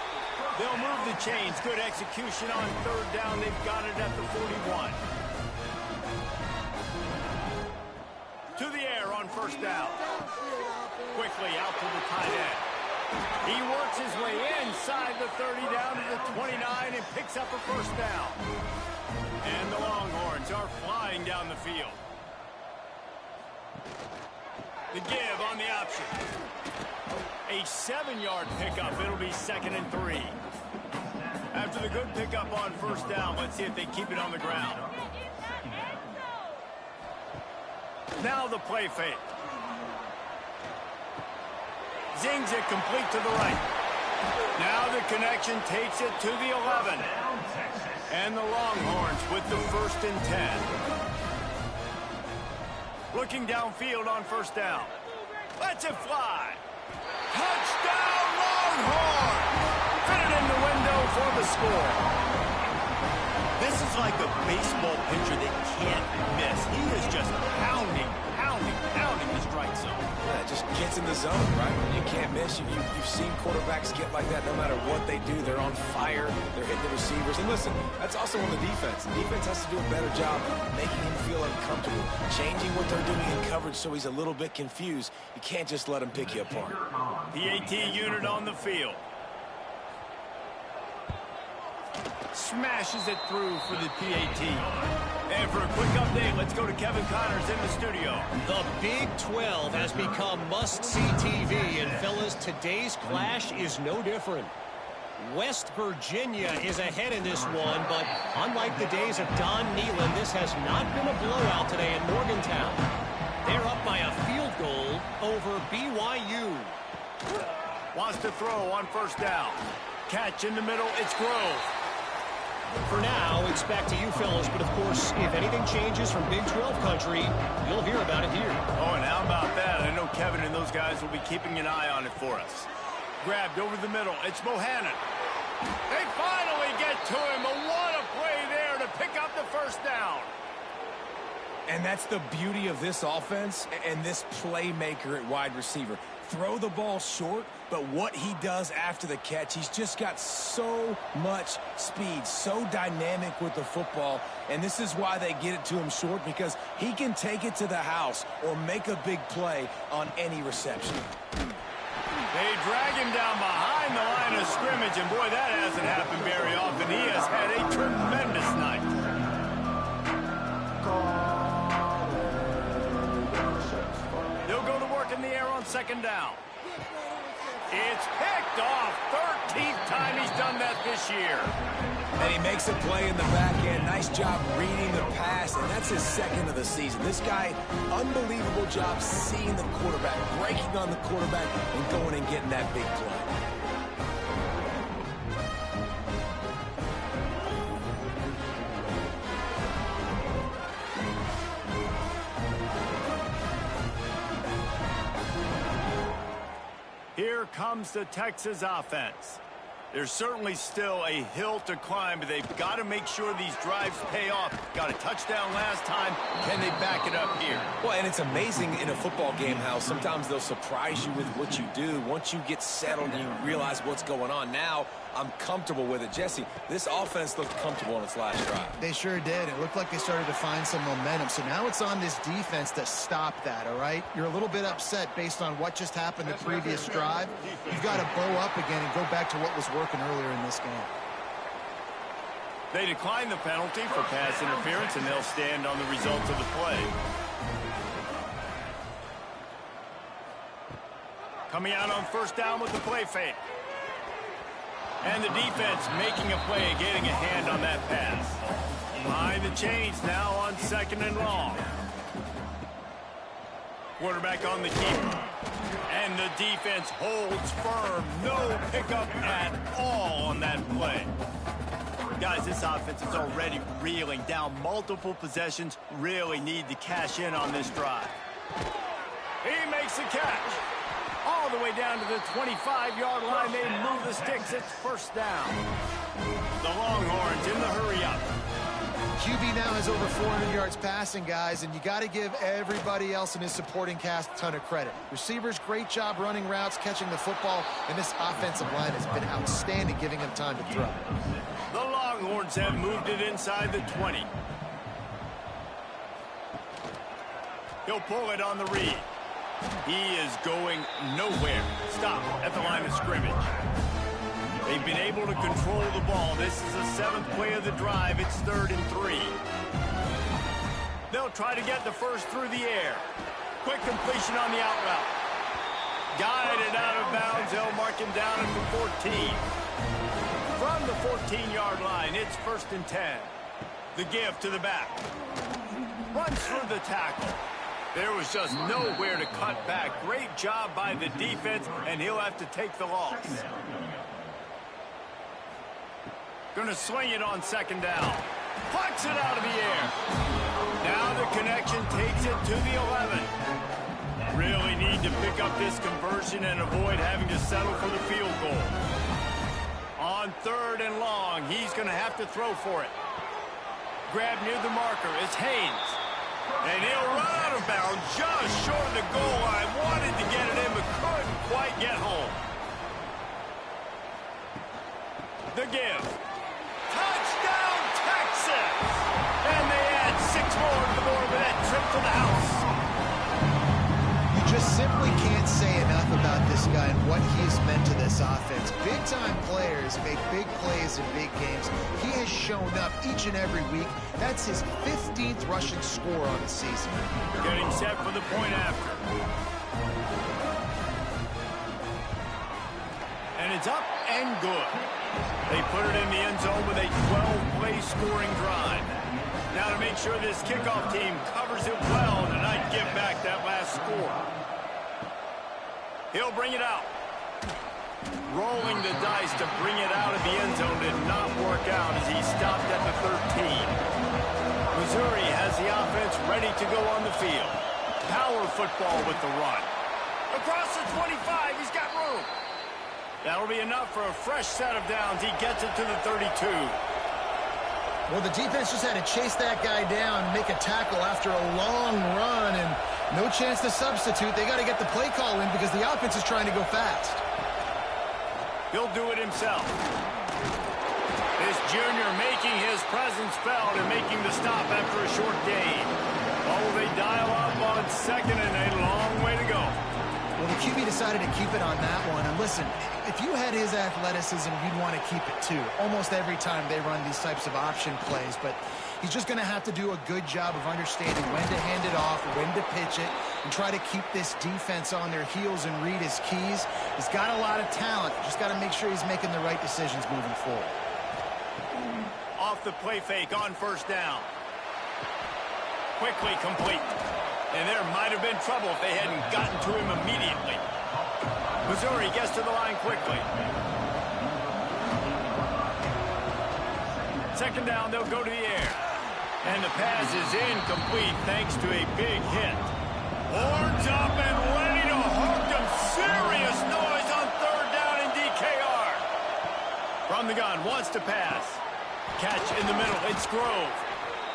They'll move the chains. Good execution on 3rd down. They've got it at the 41. To the air on 1st down. Quickly out to the tight end. He works his way inside the 30 down to the 29 and picks up a 1st down. And the Longhorns are flying down the field. The give on the option. A 7-yard pickup. It'll be 2nd and 3. After the good pickup on 1st down, let's see if they keep it on the ground. Now the play fake. Zings it complete to the right. Now the connection takes it to the 11. And the Longhorns with the 1st and 10. Looking downfield on 1st down. Lets it fly. Touchdown Longhorn! Fit it in the window for the score. This is like a baseball pitcher that can't miss. He is just pounding the strike zone. Yeah, it just gets in the zone, right? You can't miss. You've seen quarterbacks get like that no matter what they do. They're on fire. They're hitting the receivers. And listen, that's also on the defense. The defense has to do a better job making him feel uncomfortable, changing what they're doing in coverage so he's a little bit confused. You can't just let him pick you apart. PAT unit on the field. Smashes it through for the PAT. And for a quick update, let's go to Kevin Connors in the studio. The Big 12 has become must-see TV, and fellas, today's clash is no different. West Virginia is ahead in this one, but unlike the days of Don Nehlen, this has not been a blowout today in Morgantown. They're up by a field goal over BYU. Wants to throw on 1st down. Catch in the middle, it's Grove. For now, it's back to you fellas, but of course, if anything changes from Big 12 country, you'll hear about it here. Oh, and how about that? I know Kevin and those guys will be keeping an eye on it for us. Grabbed over the middle, it's Bohannon. They finally get to him, but what a play there to pick up the 1st down. And that's the beauty of this offense and this playmaker at wide receiver. Throw the ball short, but what he does after the catch, he's just got so much speed, so dynamic with the football, and this is why they get it to him short, because he can take it to the house or make a big play on any reception. They drag him down behind behind the line of scrimmage, and boy, that hasn't happened very often. He has had a tremendous night. They'll go to work in the air on second down. It's picked off. 13th time he's done that this year. And he makes a play in the back end. Nice job reading the pass, and that's his second of the season. This guy, unbelievable job seeing the quarterback, breaking on the quarterback, and going and getting that big play. Here comes the Texas offense. There's certainly still a hill to climb, but they've got to make sure these drives pay off. Got a touchdown last time. Can they back it up here? Well, and it's amazing in a football game how sometimes they'll surprise you with what you do. Once you get settled and you realize what's going on, now I'm comfortable with it. Jesse, this offense looked comfortable on its last drive. They sure did. It looked like they started to find some momentum. So now it's on this defense to stop that, all right? You're a little bit upset based on what just happened the previous drive. You've got to bow up again and go back to what was working earlier in this game. They decline the penalty for pass interference, and they'll stand on the results of the play. Coming out on first down with the play fake. And the defense making a play and getting a hand on that pass. Behind the chains now on second and long. Quarterback on the keeper. And the defense holds firm. No pickup at all on that play. Guys, this offense is already reeling down multiple possessions. Really need to cash in on this drive. He makes the catch. All the way down to the 25-yard line. They move the sticks. It's first down. The Longhorns in the hurry-up. QB now has over 400 yards passing, guys, and you got to give everybody else in his supporting cast a ton of credit. Receivers, great job running routes, catching the football, and this offensive line has been outstanding, giving him time to throw. The Longhorns have moved it inside the 20. He'll pull it on the read. He is going nowhere. Stop at the line of scrimmage. They've been able to control the ball. This is the 7th play of the drive. It's 3rd and 3. They'll try to get the first through the air. Quick completion on the out route. Guided out of bounds. They'll mark him down at the 14. From the 14-yard line, it's 1st and 10. The give to the back. Runs through the tackle. There was just nowhere to cut back. Great job by the defense, and he'll have to take the loss. Going to swing it on second down. Plucks it out of the air. Now the connection takes it to the 11. Really need to pick up this conversion and avoid having to settle for the field goal. On 3rd and long, he's going to have to throw for it. Grab near the marker. It's Haynes. And he'll run out of bounds just short of the goal line. Wanted to get it in, but couldn't quite get home. The give. Touchdown, Texas! And they add 6 more to the board with that trip to the house. You just simply can't say enough about this guy and what he has meant to this offense. Big-time players make big plays in big games. He has shown up each and every week. That's his 15th rushing score on the season. Getting set for the point after. And it's up and good. They put it in the end zone with a 12-play scoring drive. Now to make sure this kickoff team covers it well and not give back that last score. He'll bring it out. Rolling the dice to bring it out of the end zone did not work out as he stopped at the 13. Missouri has the offense ready to go on the field. Power football with the run. Across the 25, he's got room. That'll be enough for a fresh set of downs. He gets it to the 32. Well, the defense just had to chase that guy down, make a tackle after a long run, and no chance to substitute. They got to get the play call in because the offense is trying to go fast. He'll do it himself. This junior making his presence felt and making the stop after a short gain. Oh, they dial up on second and a long way to go. Well, the QB decided to keep it on that one. And listen, if you had his athleticism, you'd want to keep it too. Almost every time they run these types of option plays. But he's just going to have to do a good job of understanding when to hand it off, when to pitch it, and try to keep this defense on their heels and read his keys. He's got a lot of talent. Just got to make sure he's making the right decisions moving forward. Off the play fake on first down. Quickly complete. And there might have been trouble if they hadn't gotten to him immediately. Missouri gets to the line quickly. Second down, they'll go to the air. And the pass is incomplete thanks to a big hit. Horns up and ready to hook them. Serious noise on third down in DKR. From the gun, wants to pass. Catch in the middle, it's Grove.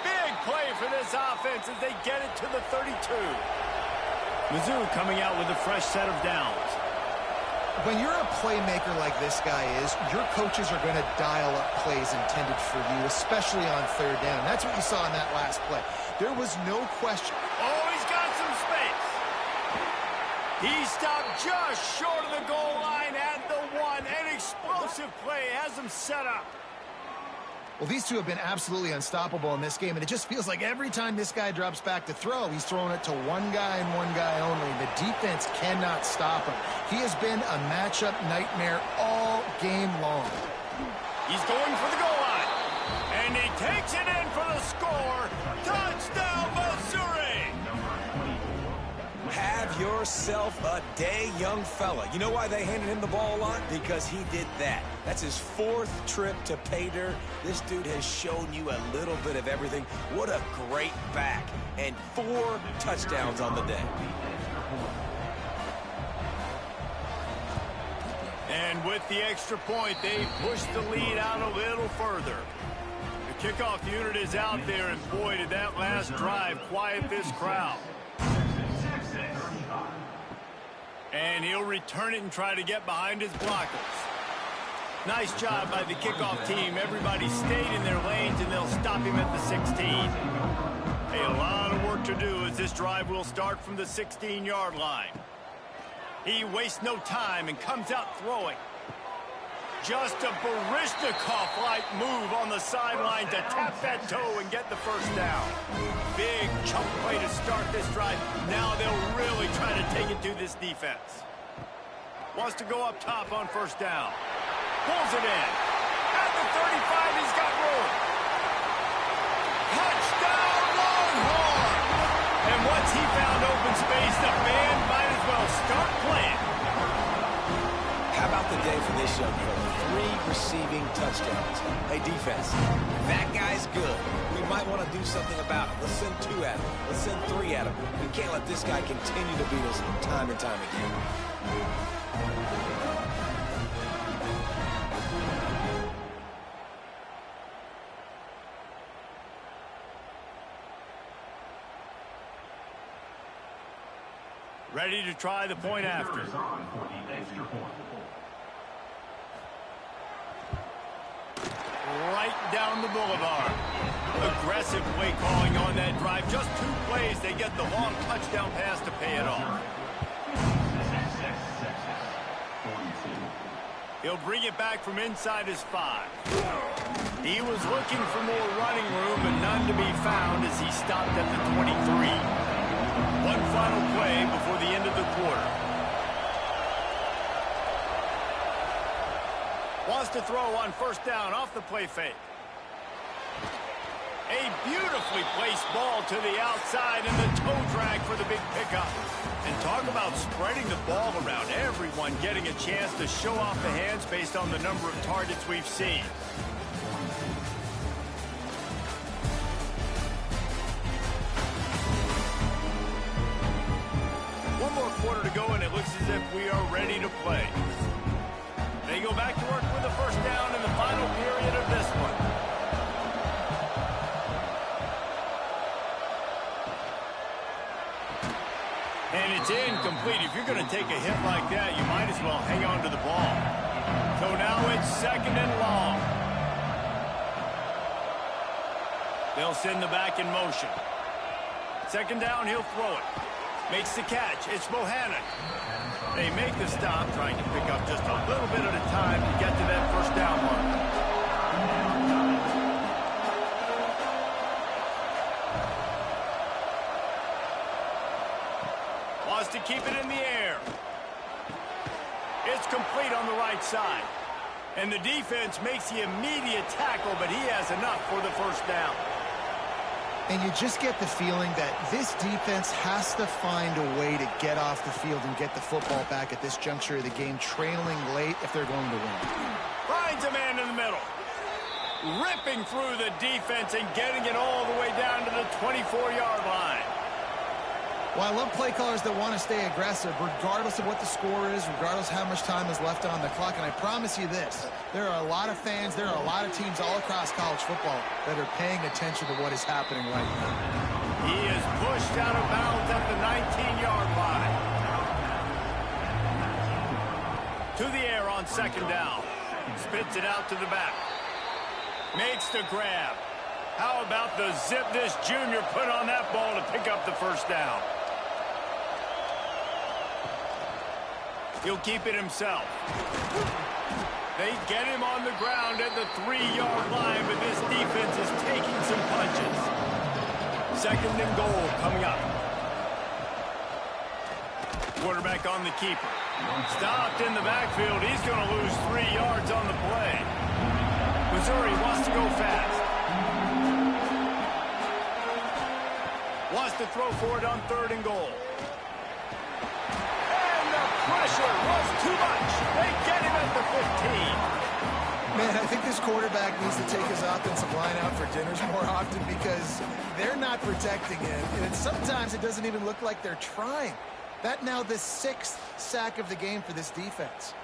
Big play for this offense as they get it to the 32. Mizzou coming out with a fresh set of downs. When you're a playmaker like this guy is, your coaches are going to dial up plays intended for you, especially on third down. That's what you saw in that last play. There was no question. Oh, he's got some space. He stopped just short of the goal line at the one. An explosive play has him set up. Well, these two have been absolutely unstoppable in this game, and it just feels like every time this guy drops back to throw, he's throwing it to one guy and one guy only. The defense cannot stop him. He has been a matchup nightmare all game long. He's going for the goal line, and he takes it in for the score. Touchdown, Missouri! Have yourself a day, young fella. You know why they handed him the ball a lot? Because he did that. That's his fourth trip to pay dirt. This dude has shown you a little bit of everything. What a great back. And 4 touchdowns on the day. And with the extra point, they push the lead out a little further. The kickoff unit is out there, and boy, did that last drive quiet this crowd. And he'll return it and try to get behind his blockers. Nice job by the kickoff team. Everybody stayed in their lanes, and they'll stop him at the 16. Hey, a lot of work to do as this drive will start from the 16-yard line. He wastes no time and comes out throwing. Just a Baryshnikov-like move on the sideline to tap that toe and get the first down. Big chunk play to start this drive. Now they'll really try to take it to this defense. Wants to go up top on first down. Pulls it in. At the 35, he's got room. Touchdown, Longhorn! And once he found open space, the band might as well start playing. How about the day for this young fella? 3 receiving touchdowns. Hey, defense, that guy's good. We might want to do something about it. Let's send 2 at him. Let's send 3 at him. We can't let this guy continue to beat us time and time again. Ready to try the point after. Right down the boulevard. Aggressive play calling on that drive. Just 2 plays, they get the long touchdown pass to pay it off. He'll bring it back from inside his 5. He was looking for more running room, but none to be found as he stopped at the 23. One final play before the end of the quarter. Wants to throw on first down off the play fake. A beautifully placed ball to the outside and the toe drag for the big pickup. And talk about spreading the ball around. Everyone getting a chance to show off the hands based on the number of targets we've seen. One more quarter to go, and it looks as if we are ready to play. They go back to work with the first down in the final period of this one. And it's incomplete. If you're going to take a hit like that, you might as well hang on to the ball. So now it's second and long. They'll send the back in motion. Second down, he'll throw it. Makes the catch. It's Bohannon. They make the stop, trying to pick up just a little bit at a time to get to that first down mark. Wants to keep it in the air. It's complete on the right side. And the defense makes the immediate tackle, but he has enough for the first down. And you just get the feeling that this defense has to find a way to get off the field and get the football back at this juncture of the game, trailing late if they're going to win. Finds a man in the middle. Ripping through the defense and getting it all the way down to the 24-yard line. Well, I love play callers that want to stay aggressive, regardless of what the score is, regardless of how much time is left on the clock. And I promise you this, there are a lot of fans, there are a lot of teams all across college football that are paying attention to what is happening right now. He is pushed out of bounds at the 19-yard line. To the air on second down. Spits it out to the back. Makes the grab. How about the zip this junior put on that ball to pick up the first down? He'll keep it himself. They get him on the ground at the 3-yard line, but this defense is taking some punches. Second and goal coming up. Quarterback on the keeper. Stopped in the backfield. He's going to lose 3 yards on the play. Missouri wants to go fast. Wants to throw for it on third and goal. Pressure was too much. They get him at the 15. Man, I think this quarterback needs to take his offensive line out for dinners more often because they're not protecting him. And sometimes it doesn't even look like they're trying. That now the 6th sack of the game for this defense.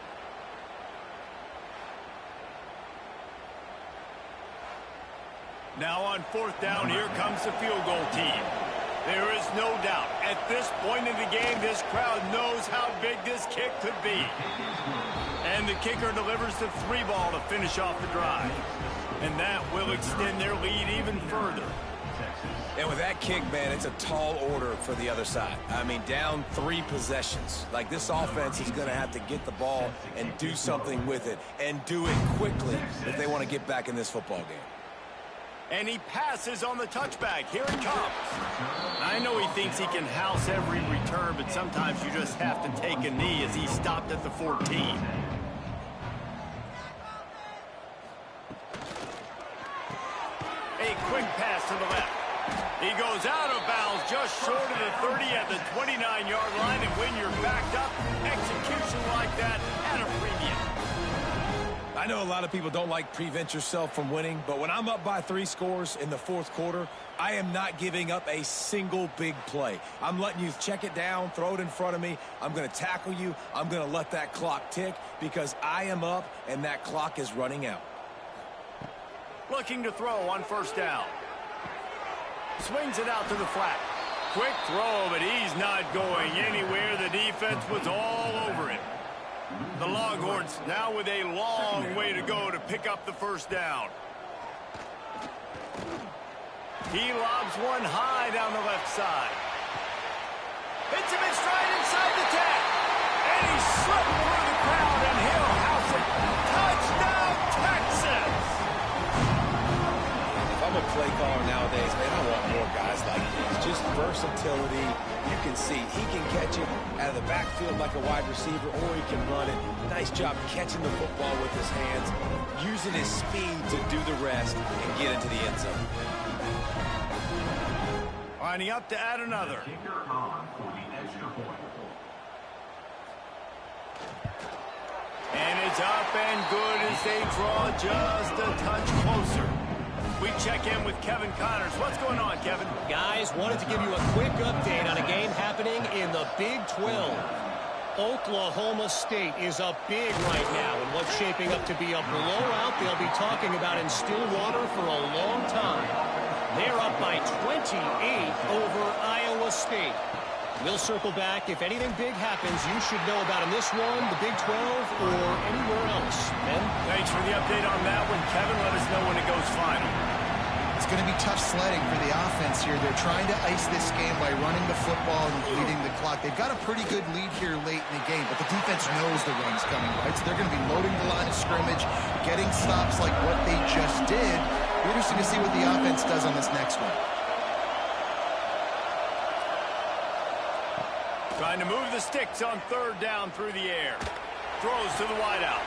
Now on fourth down, here comes the field goal team. There is no doubt, at this point in the game, this crowd knows how big this kick could be. And the kicker delivers the 3-ball to finish off the drive. And that will extend their lead even further. And with that kick, man, it's a tall order for the other side. I mean, down 3 possessions. Like, this offense is going to have to get the ball and do something with it, and do it quickly if they want to get back in this football game. And he passes on the touchback. Here he comes. I know he thinks he can house every return, but sometimes you just have to take a knee as he stopped at the 14. A quick pass to the left. He goes out of bounds just short of the 30 at the 29-yard line, and when you're backed up, execution like that at a premium. I know a lot of people don't like prevent yourself from winning, but when I'm up by 3 scores in the fourth quarter, I am not giving up a single big play. I'm letting you check it down, throw it in front of me. I'm going to tackle you. I'm going to let that clock tick because I am up and that clock is running out. Looking to throw on first down. Swings it out to the flat. Quick throw, but he's not going anywhere. The defense was all over him. The Longhorns now with a long way to go to pick up the first down. He lobs one high down the left side. Hits him in stride inside the 10. And he slipped through the crowd, and he'll house it. Touchdown, Texas! If I'm a play caller nowadays, man, I want more guys like this. Just versatility. You can see he can catch it out of the backfield like a wide receiver, or he can run it. Nice job catching the football with his hands, using his speed to do the rest and get into the end zone. Lining up to add another. And it's up and good as they draw just a touch closer. We check in with Kevin Connors. What's going on, Kevin? Guys, wanted to give you a quick update on a game happening in the Big 12. Oklahoma State is up big right now in what's shaping up to be a blowout they'll be talking about in Stillwater for a long time. They're up by 28 over Iowa State. We'll circle back. If anything big happens, you should know about in this one, the Big 12, or anywhere else. Ben? Thanks for the update on that one, Kevin. Let us know when it goes final. it's going to be tough sledding for the offense here. They're trying to ice this game by running the football and bleeding the clock. They've got a pretty good lead here late in the game, but the defense knows the run's coming, right? So they're going to be loading the line of scrimmage, getting stops like what they just did. Interesting to see what the offense does on this next one. Trying to move the sticks on third down through the air. Throws to the wideout.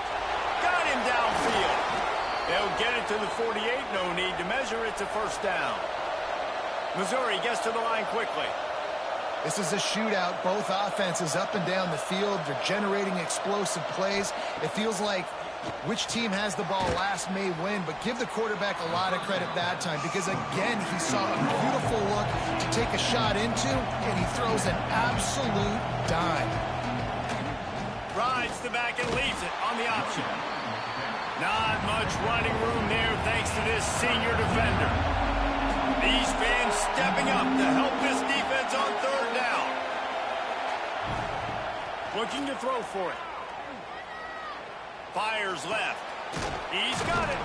Got him downfield. They'll get it to the 48. No need to measure. It's a first down. Missouri gets to the line quickly. This is a shootout. Both offenses up and down the field. They're generating explosive plays. It feels like which team has the ball last may win, but give the quarterback a lot of credit that time because, again, he saw a beautiful look to take a shot into, and he throws an absolute dime. Rides the back and leaves it on the option. Not much running room there thanks to this senior defender. These fans stepping up to help this defense on third down. Looking to throw for it. Fires left. He's got it.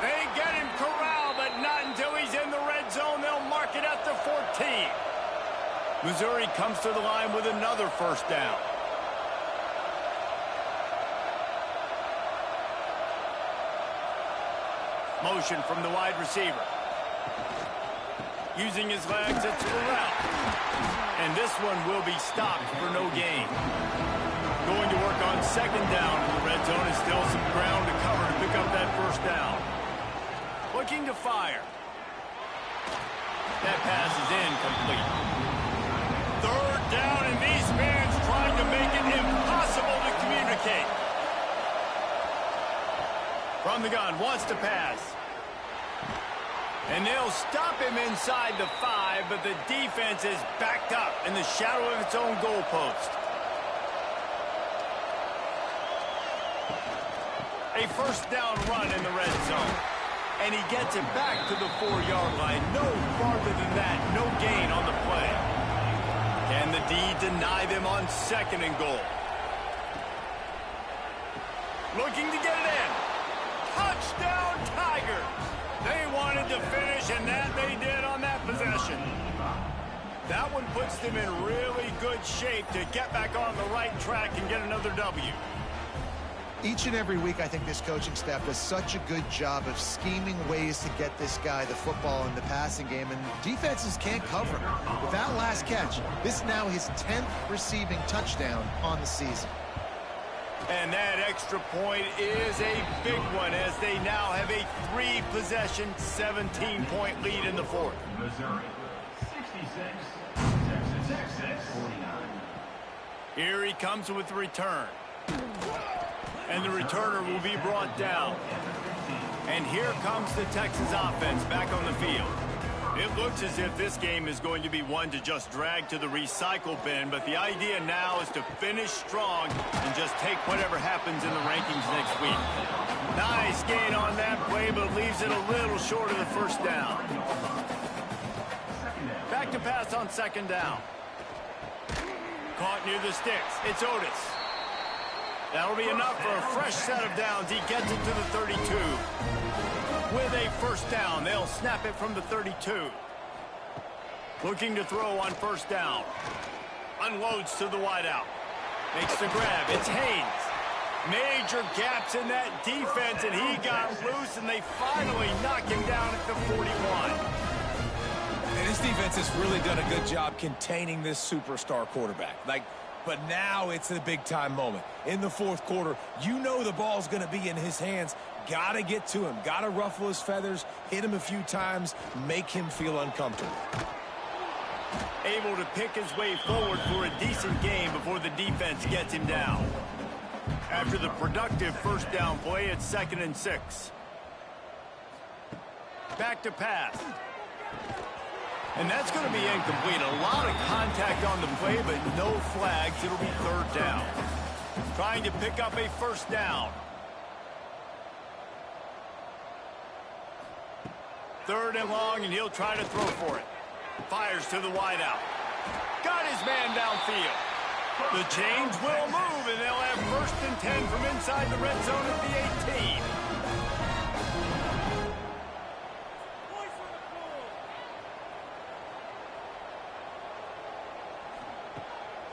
They get him corralled, but not until he's in the red zone. They'll mark it at the 14. Missouri comes to the line with another first down. Motion from the wide receiver. Using his legs, it's a route. And this one will be stopped for no gain. Going to work on second down in the red zone. Is still some ground to cover to pick up that first down. Looking to fire. That pass is incomplete. Third down, and these fans trying to make it impossible to communicate. From the gun, wants to pass. And they'll stop him inside the 5, but the defense is backed up in the shadow of its own goalpost. A first down run in the red zone. And he gets it back to the 4-yard line. No farther than that. No gain on the play. Can the D deny them on second and goal? Looking to get it in. Touchdown, Tiger. They wanted to finish, and that they did on that possession. That one puts them in really good shape to get back on the right track and get another W. Each and every week, I think this coaching staff does such a good job of scheming ways to get this guy the football in the passing game, and defenses can't cover him. With that last catch, this is now his 10th receiving touchdown on the season. And that extra point is a big one as they now have a 3-possession, 17-point lead in the fourth. Missouri, 66, 49. Here he comes with the return. And the returner will be brought down. And here comes the Texas offense back on the field. It looks as if this game is going to be one to just drag to the recycle bin, but the idea now is to finish strong and just take whatever happens in the rankings next week. Nice gain on that play, but leaves it a little short of the first down. Back to pass on second down. Caught near the sticks. It's Otis. That'll be enough for a fresh set of downs. He gets it to the 32. With a first down, they'll snap it from the 32. Looking to throw on first down. Unloads to the wideout. Makes the grab. It's Haynes. Major gaps in that defense, and he got loose, and they finally knock him down at the 41. And this defense has really done a good job containing this superstar quarterback. But now it's a big-time moment. In the fourth quarter, you know the ball's going to be in his hands. Got to get to him. Got to ruffle his feathers, hit him a few times, make him feel uncomfortable. Able to pick his way forward for a decent game before the defense gets him down. After the productive first down play, it's 2nd and 6. Back to pass. And that's going to be incomplete. A lot of contact on the play, but no flags. It'll be third down. Trying to pick up a first down. Third and long, and he'll try to throw for it. Fires to the wideout. Got his man downfield. The chains will move, and they'll have 1st and 10 from inside the red zone at the 18.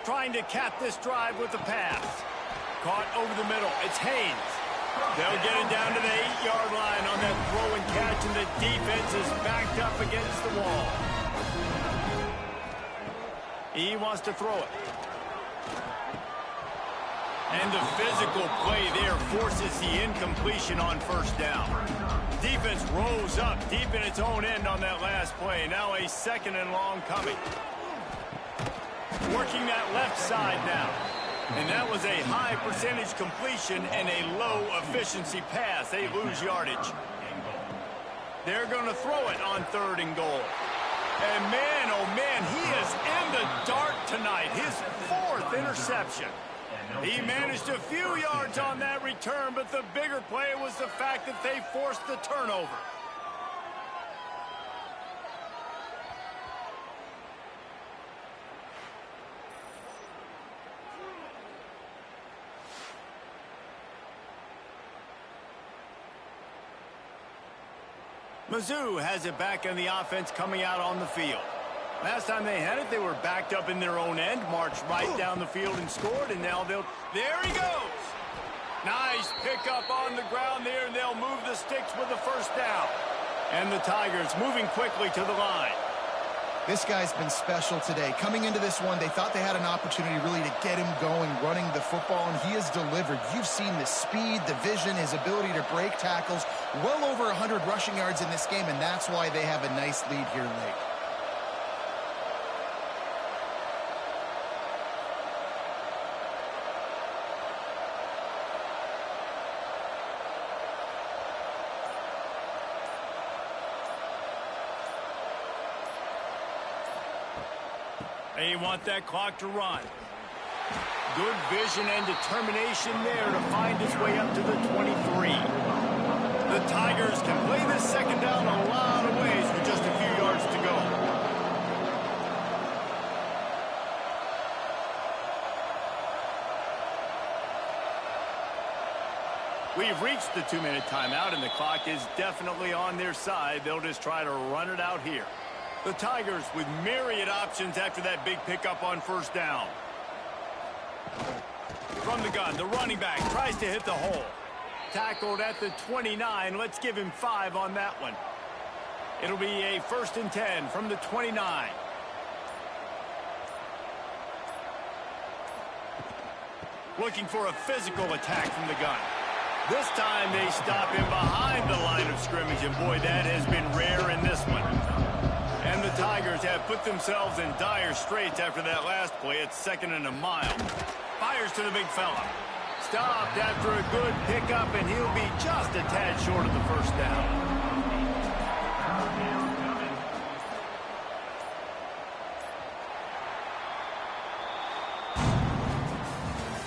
trying to cap this drive with the pass. Caught over the middle. It's Haynes. They'll get it down to the 8-yard line on that throw and catch, and the defense is backed up against the wall. He wants to throw it. And the physical play there forces the incompletion on first down. Defense rose up deep in its own end on that last play. Now a 2nd and long coming. Working that left side now. And that was a high percentage completion and a low efficiency pass. They lose yardage. They're going to throw it on 3rd and goal. And man, oh man, he is in the dark tonight. His 4th interception. He managed a few yards on that return, but the bigger play was the fact that they forced the turnover. Mizzou has it back in the offense coming out on the field. Last time they had it, they were backed up in their own end, marched right down the field and scored, and now they'll... There he goes! Nice pickup on the ground there, and they'll move the sticks with the 1st down. And the Tigers moving quickly to the line. This guy's been special today. Coming into this one, they thought they had an opportunity really to get him going, running the football, and he has delivered. You've seen the speed, the vision, his ability to break tackles. Well over 100 rushing yards in this game, and that's why they have a nice lead here late. They want that clock to run. Good vision and determination there to find his way up to the 23. The Tigers can play this 2nd down a lot of ways with just a few yards to go. We've reached the 2-minute timeout, and the clock is definitely on their side. They'll just try to run it out here. The Tigers with myriad options after that big pickup on 1st down. From the gun, the running back tries to hit the hole. Tackled at the 29. Let's give him 5 on that one. It'll be a 1st and 10 from the 29. Looking for a physical attack from the gun. This time they stop him behind the line of scrimmage, and boy, that has been rare in this one. And the Tigers have put themselves in dire straits after that last play. It's 2nd and a mile. Fires to the big fella. Stopped after a good pickup, and he'll be just a tad short of the 1st down.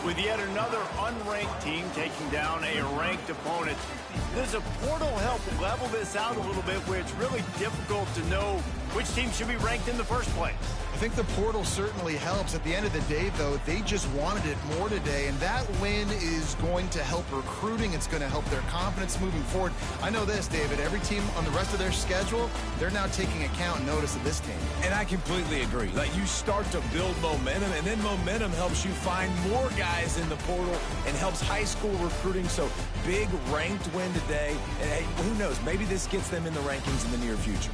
With yet another unranked team taking down a ranked opponent, does a portal help level this out a little bit where it's really difficult to know which team should be ranked in the first place? I think the portal certainly helps. At the end of the day, though, they just wanted it more today, and that win is going to help recruiting. It's going to help their confidence moving forward. I know this, David, every team on the rest of their schedule, they're now taking account and notice of this team. And I completely agree. Like, you start to build momentum, and then momentum helps you find more guys in the portal and helps high school recruiting. So big ranked win today, and hey, who knows, maybe this gets them in the rankings in the near future.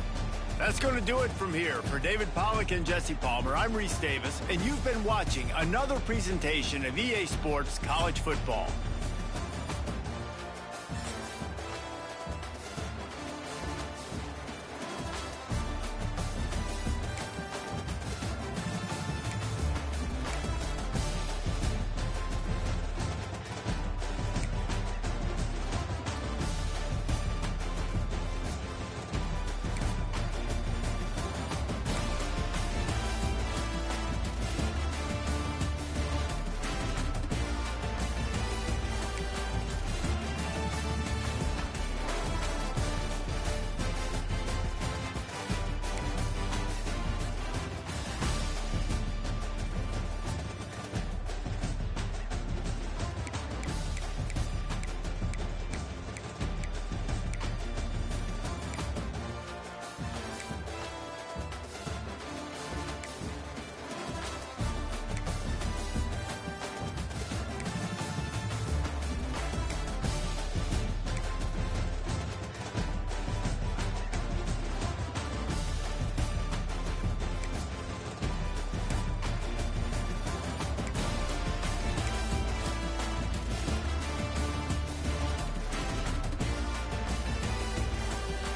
That's going to do it from here. For David Pollack and Jesse Palmer, I'm Reese Davis, and you've been watching another presentation of EA Sports College Football.